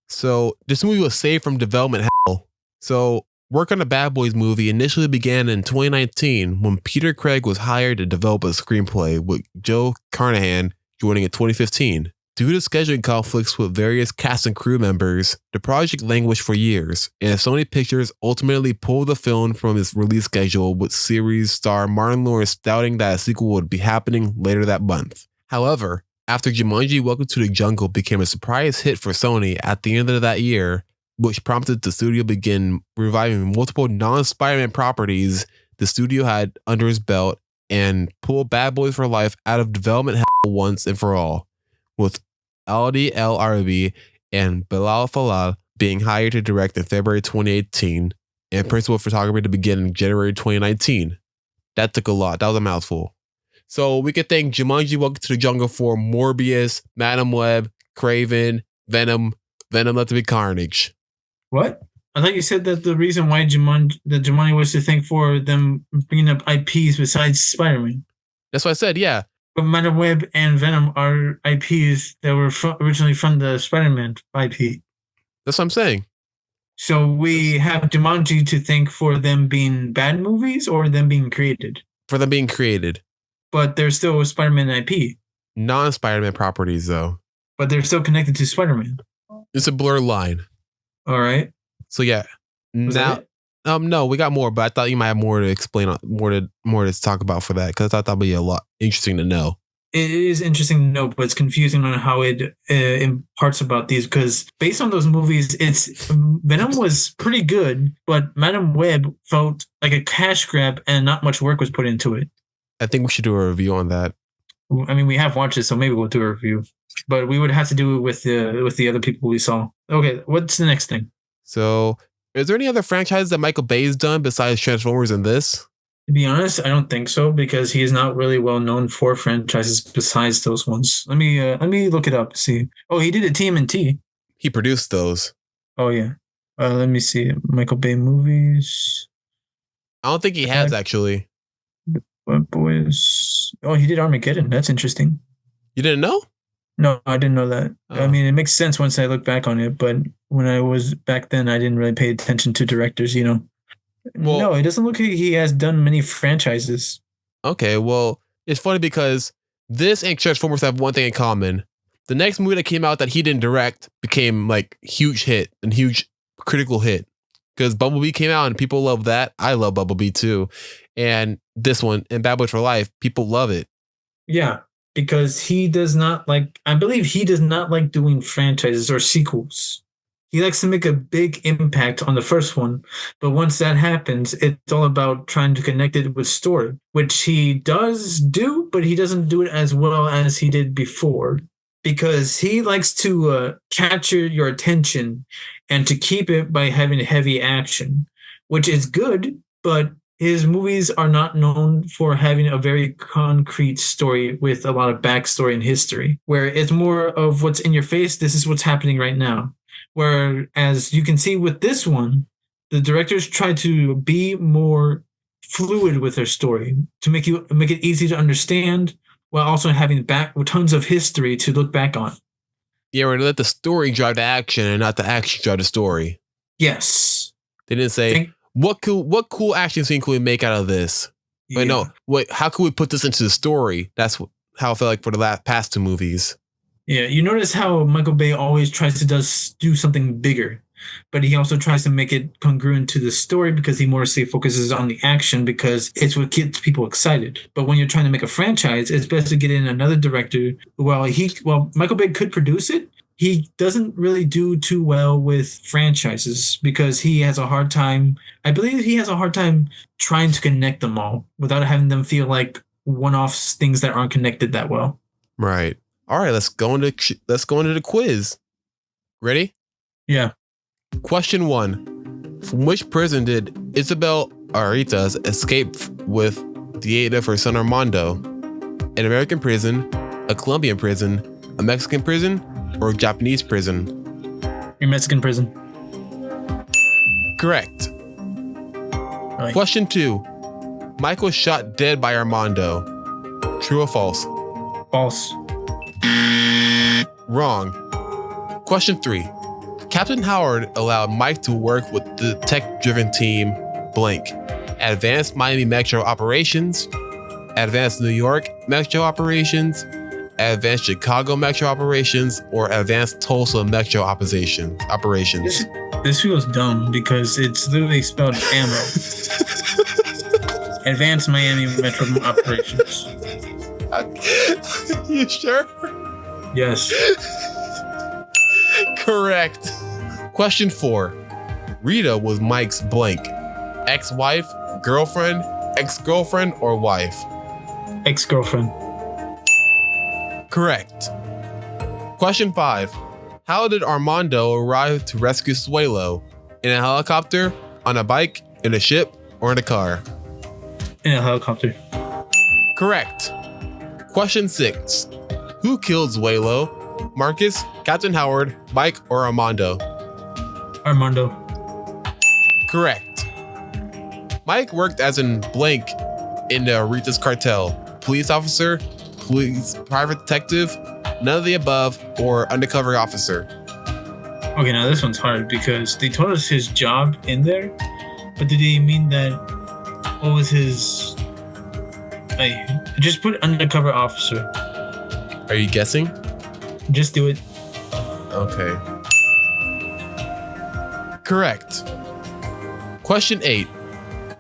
So this movie was saved from development hell. So work on the Bad Boys movie initially began in 2019 when Peter Craig was hired to develop a screenplay, with Joe Carnahan joining in 2015. Due to scheduling conflicts with various cast and crew members, the project languished for years, and Sony Pictures ultimately pulled the film from its release schedule, with series star Martin Lawrence doubting that a sequel would be happening later that month. However, after Jumanji Welcome to the Jungle became a surprise hit for Sony at the end of that year, which prompted the studio to begin reviving multiple non-Spider-Man properties the studio had under its belt and pull Bad Boys for Life out of development hell once and for all, with Aldi El Arabi and Bilal Falal being hired to direct in February 2018 and principal photography to begin in January 2019. That took a lot. That was a mouthful. So we could thank Jumanji Welcome to the Jungle for Morbius, Madam Web, Craven, Venom Let There Be Carnage. What? I thought you said that the reason why Jumanji was to thank for them bringing up IPs besides Spider-Man. That's what I said, yeah. But Madam Web and Venom are IPs that were originally from the Spider-Man IP. That's what I'm saying. So we have Jumanji to thank for them being bad movies or them being created? For them being created. But they're still a Spider-Man IP. Non-Spider-Man properties, though. But they're still connected to Spider-Man. It's a blurred line. All right. So yeah. No, we got more, but I thought you might have more to explain, more to talk about for that, because I thought that'd be a lot interesting to know. It is interesting to know, but it's confusing on how it imparts about these, because based on those movies, Venom was pretty good, but Madam Web felt like a cash grab and not much work was put into it. I think we should do a review on that. I mean, we have watched it, so maybe we'll do a review, but we would have to do it with the other people we saw. Okay, what's the next thing? So, is there any other franchise that Michael Bay's done besides Transformers and this? To be honest, I don't think so, because he is not really well known for franchises besides those ones. Let me look it up. See. Oh, he did a TMNT. He produced those. Oh yeah. Let me see. Michael Bay movies. I don't think he has actually. What boys? Oh, he did Armageddon. That's interesting. You didn't know? No, I didn't know that. Oh. I mean, it makes sense once I look back on it, but when I was back then, I didn't really pay attention to directors, you know. Well, no, it doesn't look like he has done many franchises. Okay, well, it's funny because this and Transformers have one thing in common. The next movie that came out that he didn't direct became like huge hit and huge critical hit, because Bumblebee came out and people love that. I love Bumblebee too. And this one, and Bad Boys for Life, people love it. Yeah, because he does not like, I believe he does not like doing franchises or sequels. He likes to make a big impact on the first one, but once that happens, it's all about trying to connect it with story, which he does do, but he doesn't do it as well as he did before, because he likes to capture your attention and to keep it by having heavy action, which is good, but his movies are not known for having a very concrete story with a lot of backstory and history, where it's more of what's in your face. This is what's happening right now. Whereas you can see with this one, the directors try to be more fluid with their story to make it easy to understand, while also having tons of history to look back on. Yeah, we're to let the story drive the action and not the action drive the story. Yes. They didn't say, What cool action scene could we make out of this? Yeah. Wait, no. Wait, how could we put this into the story? That's how I felt like for the past 2 movies. Yeah, you notice how Michael Bay always tries to do something bigger, but he also tries to make it congruent to the story because he more focuses on the action because it's what gets people excited. But when you're trying to make a franchise, it's best to get in another director. While Michael Bay could produce it, he doesn't really do too well with franchises because he has a hard time. I believe he has a hard time trying to connect them all without having them feel like one-off things that aren't connected that well. Right. All right, let's go into the quiz. Ready? Yeah. Question 1. From which prison did Isabel Aritas escape with the aid of her son Armando? An American prison, a Colombian prison, a Mexican prison, or a Japanese prison? A Mexican prison. Correct. Right. Question 2. Mike was shot dead by Armando. True or false? False. Wrong. Question 3. Captain Howard allowed Mike to work with the tech-driven team blank. Advanced Miami Metro Operations, Advanced New York Metro Operations, Advanced Chicago Metro Operations, or Advanced Tulsa Metro Operations. This feels dumb because it's literally spelled ammo. Advanced Miami Metro Operations. You sure? Yes. Correct. Question 4. Rita was Mike's blank. Ex-wife, girlfriend, ex-girlfriend, or wife? Ex-girlfriend. Correct. Question 5. How did Armando arrive to rescue Suelo? In a helicopter, on a bike, in a ship, or in a car? In a helicopter. Correct. Question 6. Who killed Suelo? Marcus, Captain Howard, Mike, or Armando? Armando. Correct. Mike worked as in blank in the Rita's cartel. Police officer, private detective, none of the above, or undercover officer. Okay, now this one's hard because they told us his job in there, but did he mean that? What was his? Just put undercover officer. Are you guessing? Just do it. Okay. Correct. Question 8.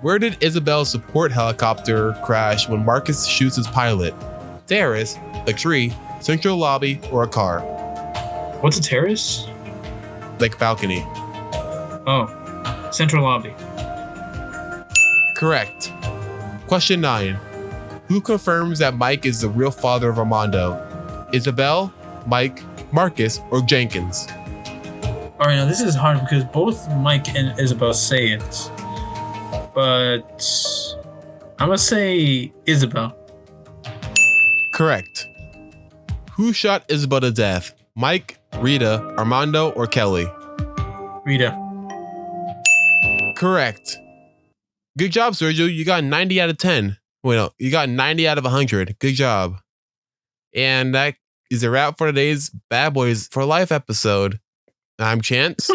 Where did Isabel's support helicopter crash when Marcus shoots his pilot? Terrace, a tree, central lobby, or a car? What's a terrace? Like balcony. Oh, central lobby. Correct. Question 9. Who confirms that Mike is the real father of Armando? Isabel, Mike, Marcus, or Jenkins? All right, now this is hard because both Mike and Isabel say it. But I'm going to say Isabel. Correct. Who shot Isabel to death? Mike, Rita, Armando, or Kelly? Rita. Correct. Good job, Sergio. You got 90 out of 10. Wait, no, you got 90 out of 100. Good job. And that is a wrap for today's Bad Boys for Life episode. I'm Chance.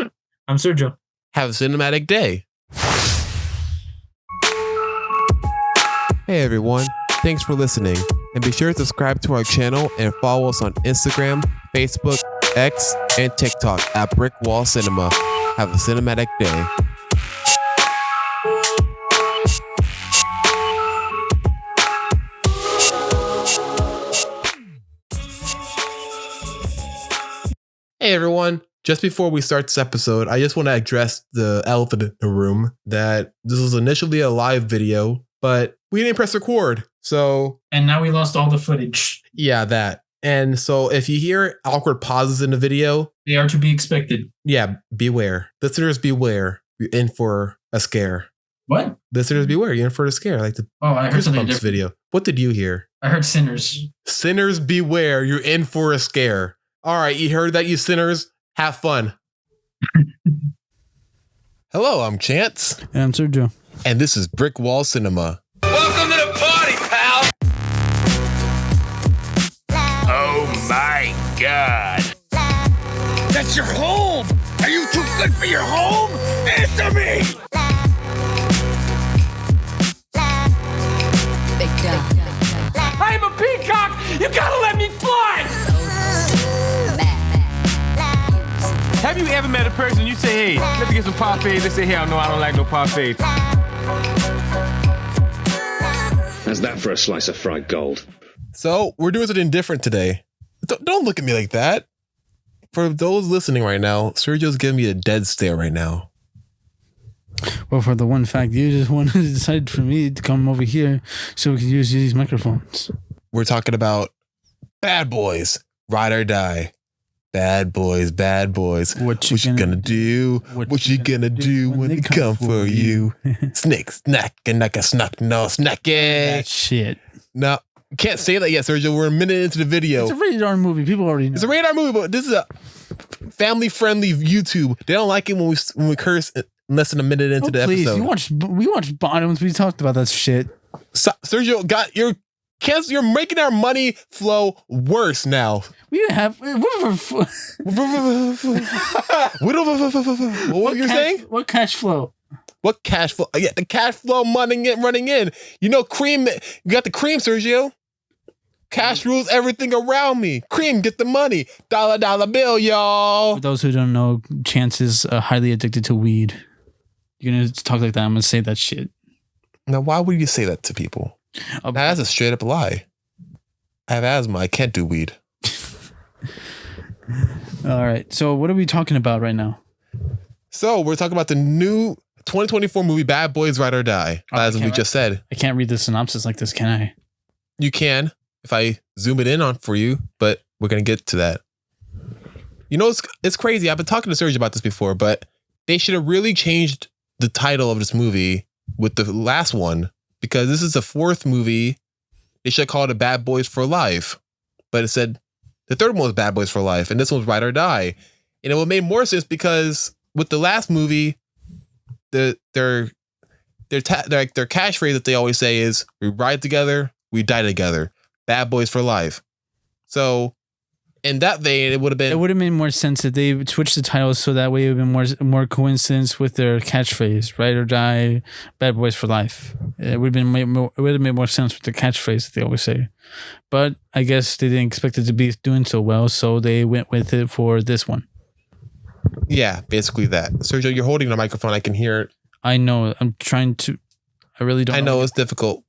I'm Sergio. Have a cinematic day. Hey everyone, thanks for listening. And be sure to subscribe to our channel and follow us on Instagram, Facebook, X, and TikTok at Brick Wall Cinema. Have a cinematic day. Hey everyone, just before we start this episode, I just want to address the elephant in the room that this was initially a live video, but we didn't press record. And now we lost all the footage. Yeah, that. And so if you hear awkward pauses in the video, they are to be expected. Yeah, beware. Listeners, beware. You're in for a scare. What? Listeners, beware. You're in for a scare. Like the I heard something different. Video. What did you hear? I heard sinners. Sinners, beware. You're in for a scare. All right, you heard that, you sinners? Have fun. Hello, I'm Chance. And I'm Sergio. And this is Brick Wall Cinema. Welcome to the party, pal! Oh my God. That's your home! Are you too good for your home? Answer me! I am a peacock. You gotta let me fly. Have you ever met a person you say, hey, let me get some parfait? They say, hell no, I don't like no parfait. How's that for a slice of fried gold? So we're doing something different today. Don't look at me like that. For those listening right now, Sergio's giving me a dead stare right now. Well, for the one fact, you just wanted to decide for me to come over here so we can use these microphones. We're talking about Bad Boys, Ride or Die. Bad boys. What you gonna do? What you gonna do when they come for you? Snick, snack, and like a snuck, no snack it. That shit. No, can't say that yet, Sergio. We're a minute into the video. It's a rated R movie. People already know. It's a rated R movie, but this is a family-friendly YouTube. They don't like it when we curse less than a minute into the episode. We watched Bottoms. We talked about that shit. So, Sergio, you're making our money flow worse now. We didn't have. What were you saying? What cash flow? What cash flow? Yeah, the cash flow running in. You know, Cream. You got the Cream, Sergio. Cash rules everything around me. Cream, get the money. Dollar bill, y'all. For those who don't know, Chance is highly addicted to weed. You're gonna talk like that. I'm gonna say that shit. Now, why would you say that to people? That's a straight up lie. I have asthma. I can't do weed. All right. So what are we talking about right now? So we're talking about the new 2024 movie Bad Boys Ride or Die, as we just said. I can't read the synopsis like this, can I? You can if I zoom it in on for you, but we're going to get to that. You know, it's crazy. I've been talking to Serge about this before, but they should have really changed the title of this movie with the last one, because this is the fourth movie. They should have called it Bad Boys for Life, but it said the third one was Bad Boys for Life, and this one's Ride or Die. And it would have made more sense because with the last movie, their catchphrase that they always say is, we ride together, we die together. Bad Boys for Life. So in that vein, it would have made more sense if they switched the titles so that way it would have been more coincidence with their catchphrase, Ride or Die, Bad Boys for Life. It would have made more sense with the catchphrase that they always say. But I guess they didn't expect it to be doing so well, so they went with it for this one. Yeah, basically that. Sergio, you're holding the microphone. I can hear it. I know. I'm trying to. I really don't. I know it's difficult.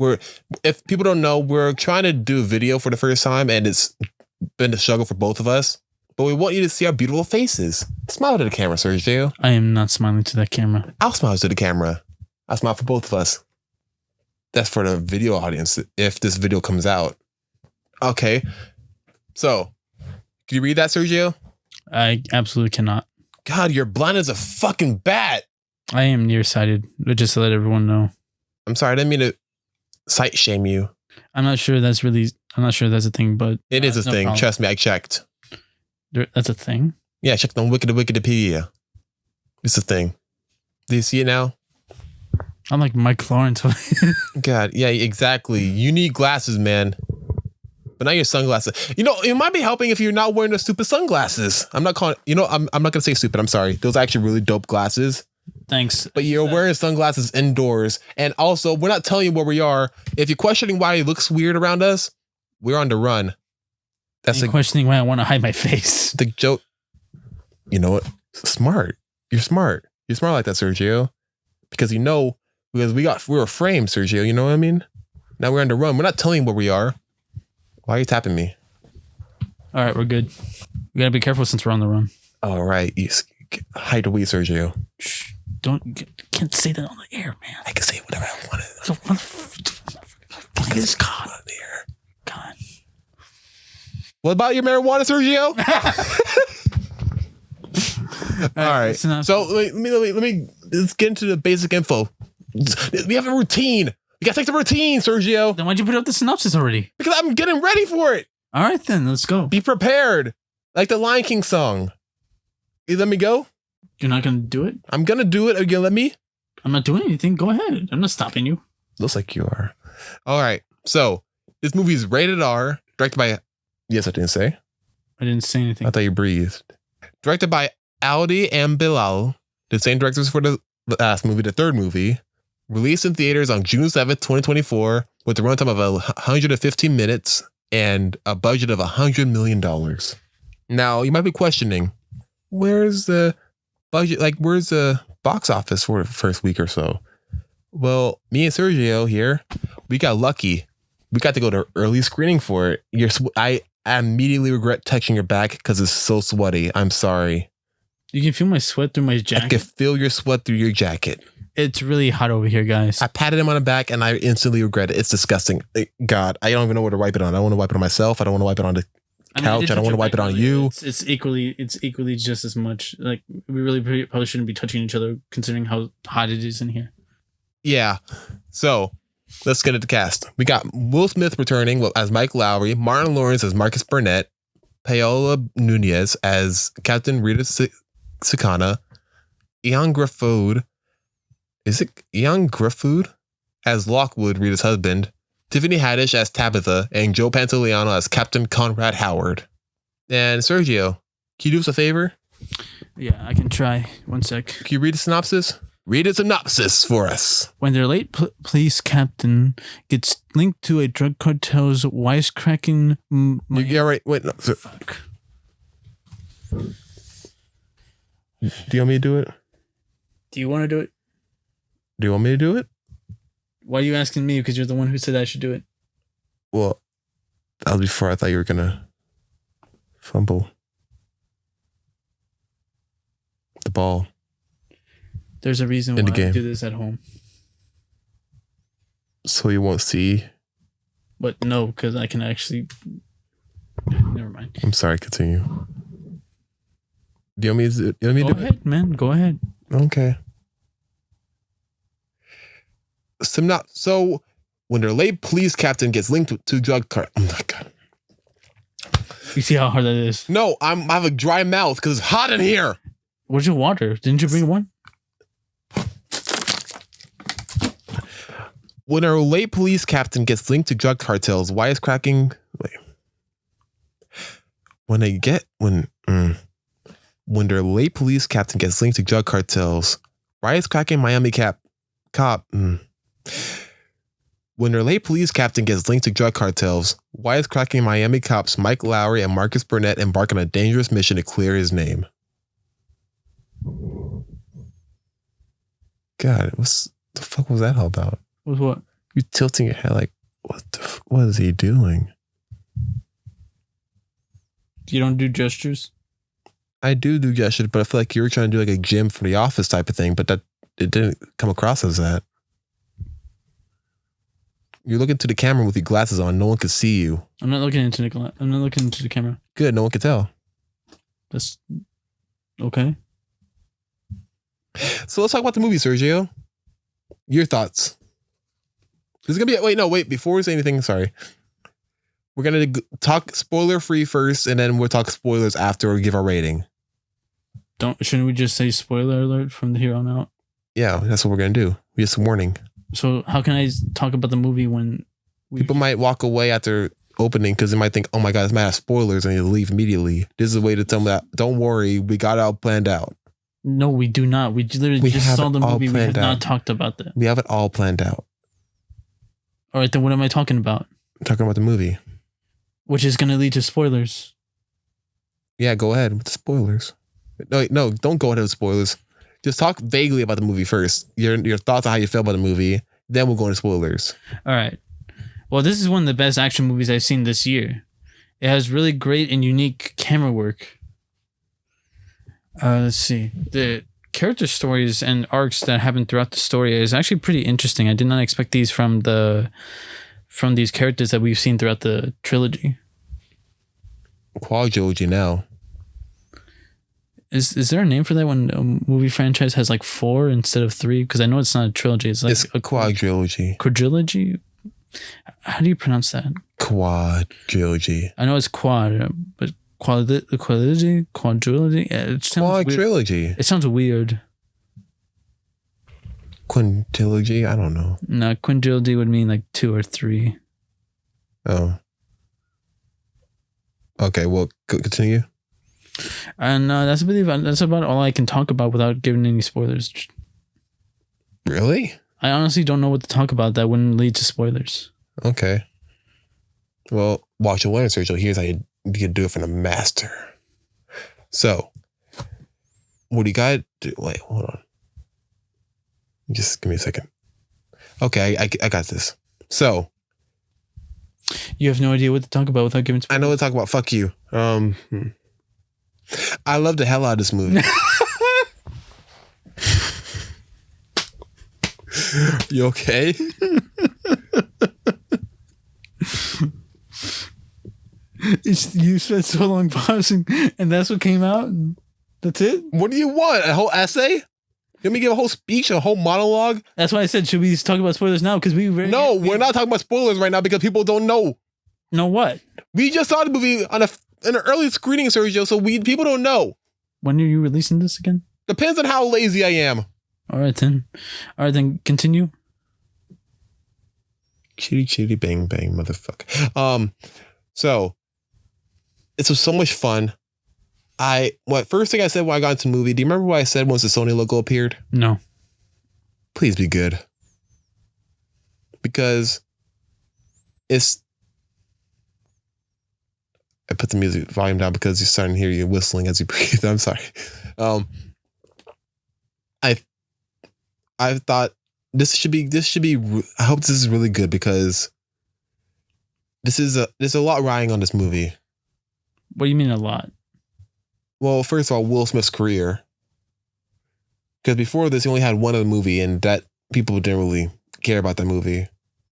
If people don't know, we're trying to do a video for the first time, and it's been a struggle for both of us. But we want you to see our beautiful faces. Smile to the camera, Sergio. I am not smiling to that camera. I'll smile to the camera. I'll smile for both of us. That's for the video audience, if this video comes out. Okay. So, can you read that, Sergio? I absolutely cannot. God, you're blind as a fucking bat. I am nearsighted, but just to let everyone know. I'm sorry, I didn't mean to sight shame you. I'm not sure that's a thing, but it is a thing. Problem. Trust me, I checked. That's a thing? Yeah, I checked on Wikipedia. It's a thing. Do you see it now? I'm like Mike Lawrence. God, yeah, exactly. You need glasses, man. But not your sunglasses. You know, it might be helping if you're not wearing the stupid sunglasses. I'm not calling. You know, I'm not gonna say stupid. I'm sorry. Those are actually really dope glasses. Thanks. But you're wearing sunglasses indoors, and also we're not telling you where we are. If you're questioning why it looks weird around us, we're on the run. That's questioning why I want to hide my face. The joke. You know what? Smart. You're smart. You're smart like that, Sergio. Because we were framed, Sergio. You know what I mean? Now we're on the run. We're not telling you where we are. Why are you tapping me? All right, we're good. We gotta be careful since we're on the run. All right, you hide away, Sergio. Shh! Can't say that on the air, man. I can say whatever I want. So what is God on the air? God. What about your marijuana, Sergio? All right. So let me let's get into the basic info. We have a routine. You gotta take the routine, Sergio. Then why'd you put up the synopsis already? Because I'm getting ready for it. All right, then let's go. Be prepared, like the Lion King song. You let me go. You're not gonna do it? I'm gonna do it. Are you gonna let me? I'm not doing anything. Go ahead. I'm not stopping you. Looks like you are. All right. So this movie is rated R, directed by. Yes, I didn't say. I didn't say anything. I thought you breathed. Directed by Audi and Bilal, the same directors for the last movie, the third movie. Released in theaters on June 7th, 2024, with a runtime of 115 minutes and a budget of $100 million. Now, you might be questioning, where's the budget? Like, where's the box office for the first week or so? Well, me and Sergio here, we got lucky. We got to go to early screening for it. I immediately regret touching your back because it's so sweaty. I'm sorry. You can feel my sweat through my jacket. I can feel your sweat through your jacket. It's really hot over here, guys. I patted him on the back and I instantly regret it. It's disgusting. God, I don't even know where to wipe it on. I don't want to wipe it on myself. I don't want to wipe it on the couch. I don't want to wipe it on you. It's equally just as much. Like, we really probably shouldn't be touching each other considering how hot it is in here. Yeah. So let's get into the cast. We got Will Smith returning as Mike Lowry, Martin Lawrence as Marcus Burnett, Paola Nunez as Captain Rita Sakana, Ian Graffood. Is it Ian Graffood as Lockwood, Rita's husband, Tiffany Haddish as Tabitha, and Joe Pantoliano as Captain Conrad Howard. And Sergio, can you do us a favor? Yeah, I can try. One sec. Can you read a synopsis? Read a synopsis for us. When their late police captain gets linked to a drug cartel's wisecracking... Yeah, right. Wait, no. Fuck. Do you want me to do it? Do you want to do it? Do you want me to do it? Why are you asking me? Because you're the one who said I should do it. Well, that was before I thought you were going to fumble the ball. There's a reason why I do this at home. So you won't see? But no, because I can actually... Never mind. I'm sorry, continue. Do you want me to do it? Go ahead, man. Go ahead. Okay. So, when their late police captain gets linked to drug cart... Oh, my God. You see how hard that is? No, I have a dry mouth because it's hot in here. Where's your water? Didn't you bring one? When our late police captain gets linked to drug cartels, wisecracking... Wait. When their late police captain gets linked to drug cartels, wisecracking Miami cop... When their late police captain gets linked to drug cartels, wisecracking Miami cops Mike Lowry and Marcus Burnett embark on a dangerous mission to clear his name. God, what the fuck was that all about? With what? You tilting your head like, what is he doing? You don't do gestures? I do gestures, but I feel like you were trying to do like a Jim from The Office type of thing, but it didn't come across as that. You're looking to the camera with your glasses on. No one can see you. I'm not looking into the camera. Good. No one can tell. That's okay. So let's talk about the movie, Sergio. Your thoughts. This is going to be... Before we say anything, sorry. We're going to talk spoiler free first, and then we'll talk spoilers after we give our rating. Shouldn't we just say spoiler alert from here on out? Yeah, that's what we're going to do. Just a warning. So how can I talk about the movie when... People might walk away after opening because they might think, oh my God, this might have spoilers, and they'll leave immediately. This is a way to tell them that, don't worry, we got it all planned out. No, we do not. We literally just saw the movie. We have not talked about that. We have it all planned out. All right, then what am I talking about? I'm talking about the movie. Which is going to lead to spoilers. Yeah, go ahead with the spoilers. No, don't go ahead with spoilers. Just talk vaguely about the movie first. Your thoughts on how you feel about the movie. Then we'll go into spoilers. All right. Well, this is one of the best action movies I've seen this year. It has really great and unique camera work. Let's see. The character stories and arcs that happen throughout the story is actually pretty interesting. I did not expect these from these characters that we've seen throughout the trilogy. Quadrilogy now. Is there a name for that when a movie franchise has like 4 instead of 3? Because I know it's not a trilogy. It's like a quadrilogy. Quadrilogy? How do you pronounce that? Quadrilogy. I know it's quad, but quadrilogy? Quadrilogy? It sounds quadrilogy. Weird. It sounds weird. Quintilogy? I don't know. No, quintilogy would mean like 2 or 3. Oh. Okay, well, continue. And that's about all I can talk about without giving any spoilers. Really? I honestly don't know what to talk about that wouldn't lead to spoilers. Okay. Well, watch it once, Sergio. Here's how you do it for the master. So, what do you got to do? Wait, hold on. Just give me a second. Okay, I got this. So, you have no idea what to talk about without giving spoilers. I know what to talk about. Fuck you. I love the hell out of this movie. You okay? You spent so long pausing, and that's what came out. And that's it. What do you want? A whole essay? Let me give a whole speech, a whole monologue. That's why I said, should we talk about spoilers now? Because we're not talking about spoilers right now because people don't know. Know what? We just saw the movie on an early screening, Sergio. So people don't know. When are you releasing this again? Depends on how lazy I am. All right then. Continue. Chitty chitty bang bang, motherfucker. So it was so much fun. First thing I said when I got into the movie, do you remember what I said once the Sony logo appeared? No. Please be good. Because I put the music volume down because you're starting to hear you whistling as you breathe. I'm sorry. I thought this should be, I hope this is really good because there's a lot riding on this movie. What do you mean a lot? Well, first of all, Will Smith's career. Because before this, he only had one other movie, and that people didn't really care about that movie.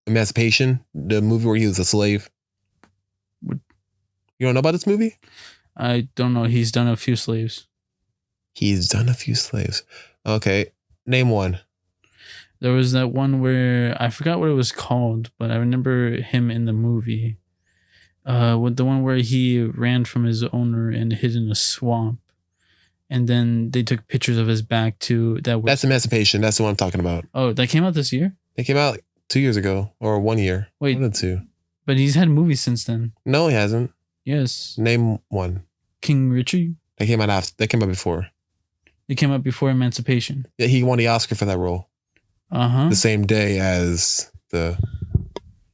Emancipation, the movie where he was a slave. You don't know about this movie? I don't know. He's done a few slaves. Okay. Name one. There was that one where I forgot what it was called, but I remember him in the movie. With the one where he ran from his owner and hid in a swamp, and then they took pictures of his back too. That's Emancipation. That's the one I'm talking about. Oh, that came out this year? It came out like 2 years ago or 1 year. Wait, 1 or 2. But he's had movies since then. No, he hasn't. Yes. Name one. King Richard. That came out after. That came out before. It came out before Emancipation. Yeah, he won the Oscar for that role. The same day as the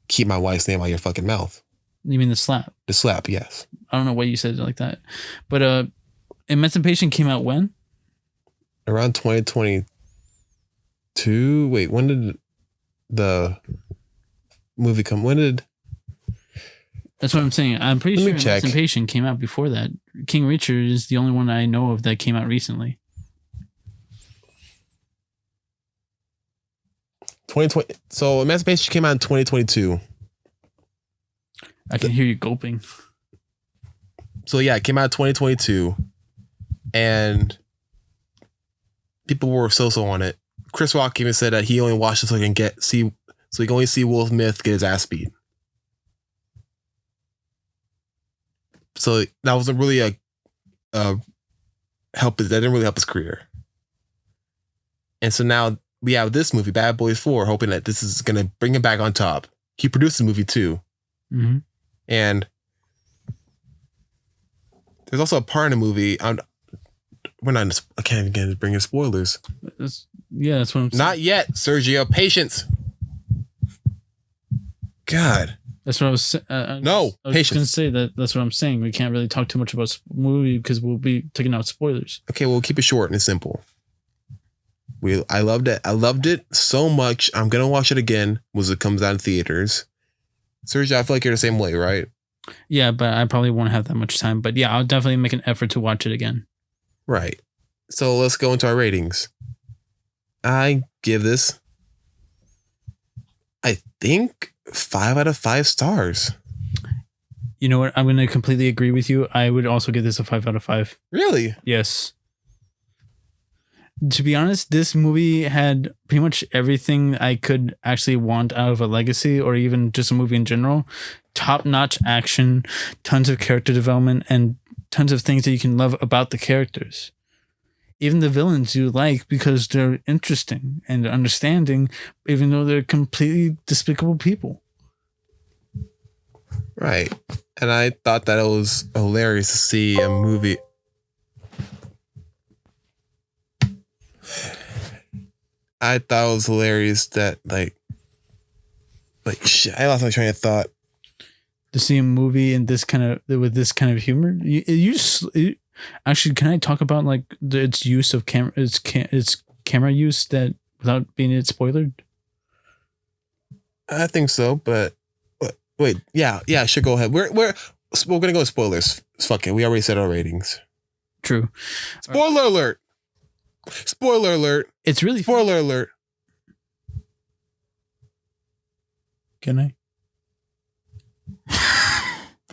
Keep My Wife's Name Out Your Fucking Mouth. You mean the slap? The slap, yes. I don't know why you said it like that. But Emancipation came out when? Around 2022. Wait, when did the movie come? When did... That's what I'm saying. I'm pretty sure check. Emancipation came out before that. King Richard is the only one I know of that came out recently. 2020. So Emancipation came out in 2022. I can hear you gulping. So yeah, it came out in 2022, and people were so on it. Chris Rock even said that he only watched it so he can he can only see Will Smith get his ass beat. So that wasn't really a help. That didn't really help his career. And so now we have this movie, Bad Boys 4, hoping that this is going to bring him back on top. He produced the movie too. Mm-hmm. And there's also a part in the movie. I can't even bring in spoilers. That's what I'm saying. Not yet, Sergio. Patience. God. That's what I was. No, I was patience. going to say that's what I'm saying. We can't really talk too much about the movie because we'll be taking out spoilers. Okay, we'll keep it short and simple. I loved it. I loved it so much. I'm gonna watch it again once it comes out in theaters. Sergio, I feel like you're the same way, right? Yeah, but I probably won't have that much time. But yeah, I'll definitely make an effort to watch it again. Right. So let's go into our ratings. I give this, I think, 5 out of 5 stars. You know what? I'm going to completely agree with you. I would also give this a 5 out of 5. Really? Yes. To be honest, this movie had pretty much everything I could actually want out of a legacy or even just a movie in general. Top-notch action, tons of character development, and tons of things that you can love about the characters. Even the villains you like because they're interesting and understanding, even though they're completely despicable people. Right. And I thought that it was hilarious to see a movie. I thought it was hilarious that like shit. I lost my train of thought. To see a movie in this kind of with this kind of humor, actually, can I talk about like its use of camera, its camera use that without being it spoilered? I think so, but wait, yeah, sure. Go ahead. We're gonna go with spoilers. Fuck it. We already said our ratings. True. Spoiler alert. Spoiler alert. It's really spoiler alert. Can I?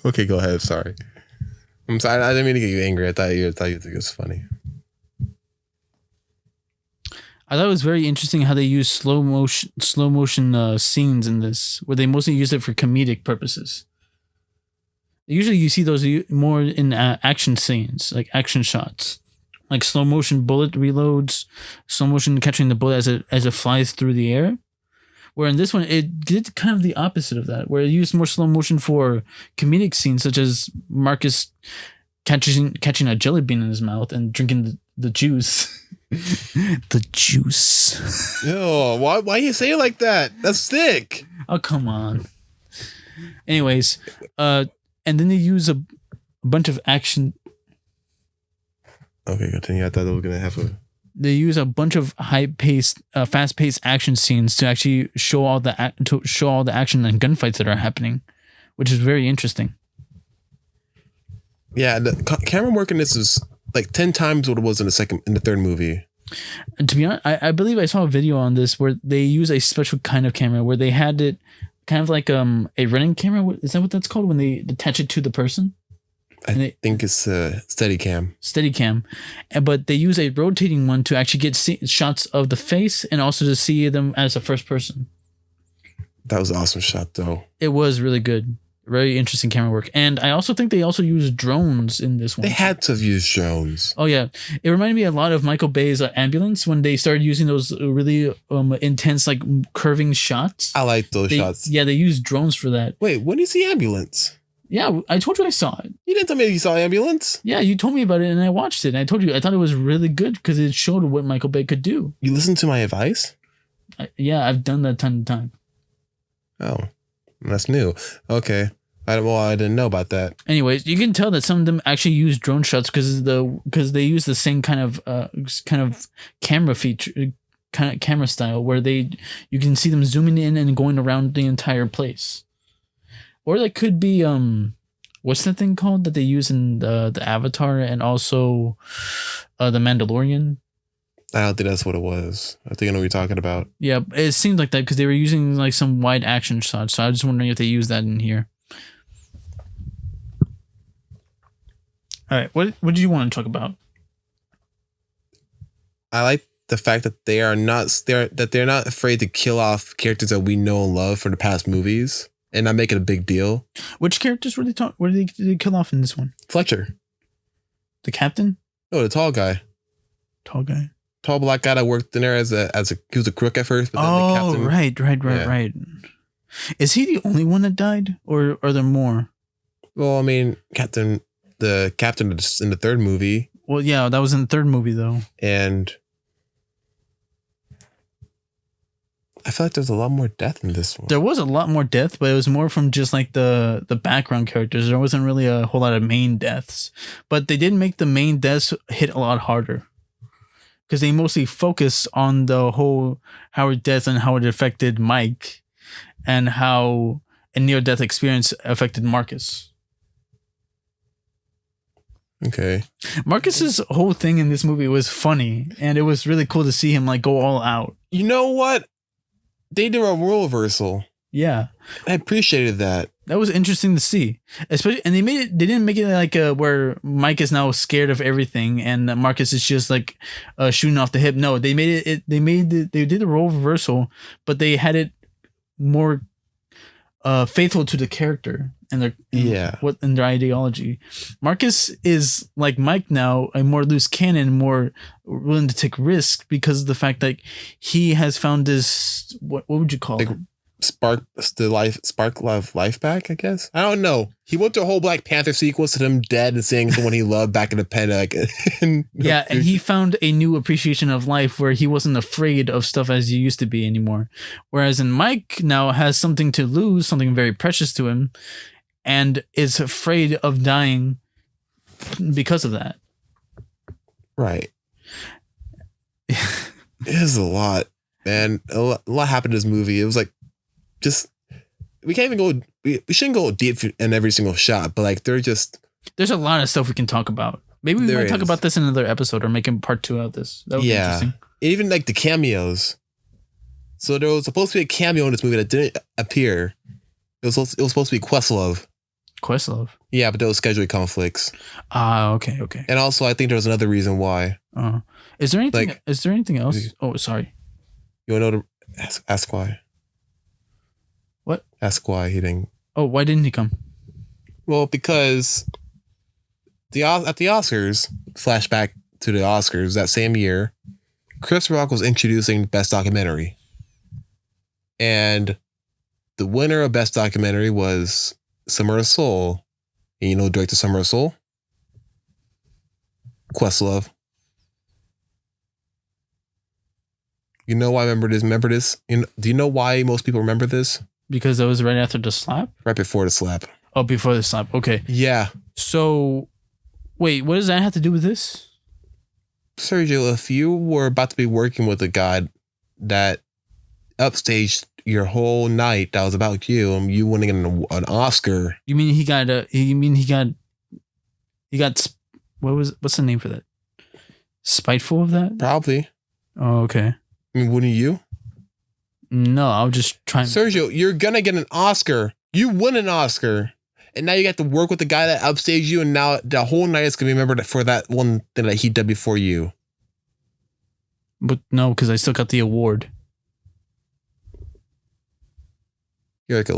Okay, go ahead. Sorry. I'm sorry. I didn't mean to get you angry. I thought you think it was funny. I thought it was very interesting how they use slow motion scenes in this, where they mostly use it for comedic purposes. Usually, you see those more in action scenes, like action shots, like slow motion bullet reloads, slow motion catching the bullet as it flies through the air. Where in this one, it did kind of the opposite of that, where it used more slow motion for comedic scenes, such as Marcus catching a jelly bean in his mouth and drinking the juice. The juice. Yo, why you say it like that? That's sick. Oh, come on. Anyways, and then they use a bunch of action. Okay, continue. I thought they were gonna have a. They use a bunch of fast-paced action scenes to actually show all the action and gunfights that are happening, which is very interesting. Yeah, the camera work in this is like 10 times what it was in the third movie. And to be honest, I believe I saw a video on this where they use a special kind of camera where they had it kind of like a running camera. Is that what that's called when they attach it to the person? I think it's Steadicam. Steadicam, but they use a rotating one to actually get shots of the face and also to see them as a first person. That was an awesome shot, though. It was really good. Very interesting camera work. And I also think they also used drones in this one. They had to have used drones. Oh, yeah. It reminded me a lot of Michael Bay's Ambulance when they started using those really intense, like, curving shots. I like those shots. Yeah, they used drones for that. Wait, when did you see Ambulance? Yeah, I told you I saw it. You didn't tell me you saw Ambulance? Yeah, you told me about it and I watched it. And I told you I thought it was really good because it showed what Michael Bay could do. You listened to my advice? Yeah, I've done that ton of time. Oh, that's new. Okay. I didn't know about that. Anyways, you can tell that some of them actually use drone shots because they use the same kind of camera feature, kind of camera style where you can see them zooming in and going around the entire place. Or that could be what's that thing called that they use in the Avatar and also the Mandalorian? I don't think that's what it was. I think I know what you're talking about. Yeah, it seemed like that because they were using like some wide action shots. So I was just wondering if they use that in here. All right, what do you want to talk about? I like the fact that they're not afraid to kill off characters that we know and love from the past movies and not make it a big deal. Which characters were they did they kill off in this one? Fletcher, the captain. Oh, the tall guy. Tall black guy that worked in there as a he was a crook at first, but then the captain. Right. Is he the only one that died, or are there more? Well, I mean, the captain in the third movie. Well, yeah, that was in the third movie though. And I feel like there's a lot more death in this one. There was a lot more death, but it was more from just like the background characters. There wasn't really a whole lot of main deaths, but they did make the main deaths hit a lot harder because they mostly focused on the whole Howard death and how it affected Mike and how a near-death experience affected Marcus. Okay. Marcus's whole thing in this movie was funny, and it was really cool to see him like go all out. You know what? They did a role reversal. Yeah, I appreciated that. That was interesting to see, especially, and they didn't make it like where Mike is now scared of everything and Marcus is just like shooting off the hip. No, they did the role reversal, but they had it more faithful to the character and their ideology. Marcus is like Mike now, a more loose cannon, more willing to take risks because of the fact that he has found this what would you call it? spark life back, I guess. I don't know. He went to a whole Black Panther sequence of him dead and seeing someone he loved back in the pen. And he found a new appreciation of life where he wasn't afraid of stuff as he used to be anymore. Whereas in Mike now has something to lose, something very precious to him, and is afraid of dying because of that. Right. It is a lot, man. A lot happened in this movie. It was like, just, we can't even go, we shouldn't go deep in every single shot, but like, there's a lot of stuff we can talk about. Maybe we might talk about this in another episode or make a part 2 of this. That would be interesting. Even like the cameos. So there was supposed to be a cameo in this movie that didn't appear. It was supposed to be Questlove. Questlove? Yeah, but there was scheduling conflicts. Okay. And also, I think there was another reason why. Is there anything else? Oh, sorry. You want to know ask why? What? Ask why he didn't. Oh, why didn't he come? Well, because at the Oscars, flashback to the Oscars that same year, Chris Rock was introducing Best Documentary. And the winner of Best Documentary was Summer of Soul. And you know, director Summer of Soul? Questlove. You know why I remember this? Do you know why most people remember this? Because that was right after the slap? Right before the slap. Oh, before the slap. Okay. Yeah. So, wait, what does that have to do with this? Sergio, if you were about to be working with a guy that upstaged your whole night that was about you, and you winning an Oscar. You mean he got what's the name for that? Spiteful of that? Probably. Oh, okay. I mean, wouldn't you? No, I was just trying. Sergio, you're gonna get an Oscar. You win an Oscar, and now you got to work with the guy that upstaged you, and now the whole night is gonna be remembered for that one thing that he did before you. But no, because I still got the award. You're like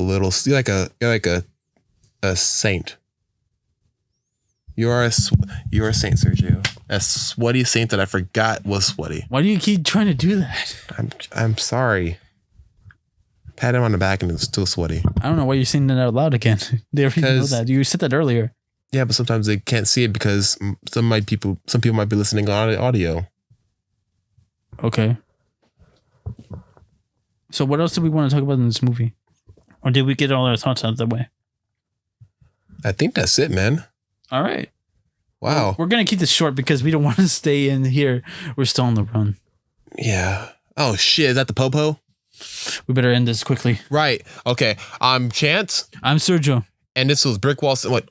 a saint. You're a saint, Sergio. A sweaty saint that I forgot was sweaty. Why do you keep trying to do that? I'm sorry. Pat him on the back and it's still sweaty. I don't know why you're saying that out loud again. They already know that. You said that earlier. Yeah, but sometimes they can't see it because some people might be listening on audio. Okay. So what else do we want to talk about in this movie? Or did we get all our thoughts out of the way? I think that's it, man. All right. Wow. We're going to keep this short because we don't want to stay in here. We're still on the run. Yeah. Oh, shit. Is that the Popo? We better end this quickly. Right. Okay. I'm Chance. I'm Sergio. And this was Brick Wall. What?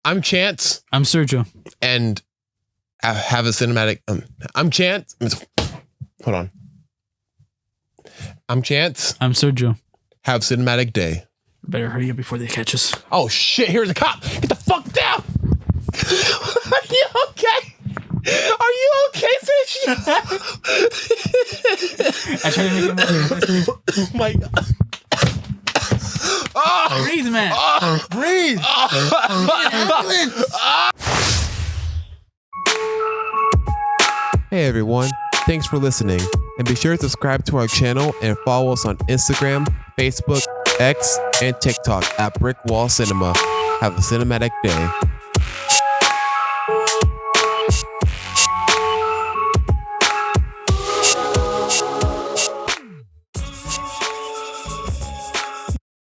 I'm Chance. I'm Sergio. And I have a cinematic. I'm Chance. Hold on. I'm Chance. I'm Sergio. Have cinematic day. Better hurry up before they catch us. Oh shit, here's a cop. Get the fuck down. Are you okay? Are you okay, Sergio? I tried to make it more. Oh my god. Oh, breathe, man. Breathe. Hey everyone, thanks for listening. And be sure to subscribe to our channel and follow us on Instagram, Facebook, X, and TikTok at Brick Wall Cinema. Have a cinematic day.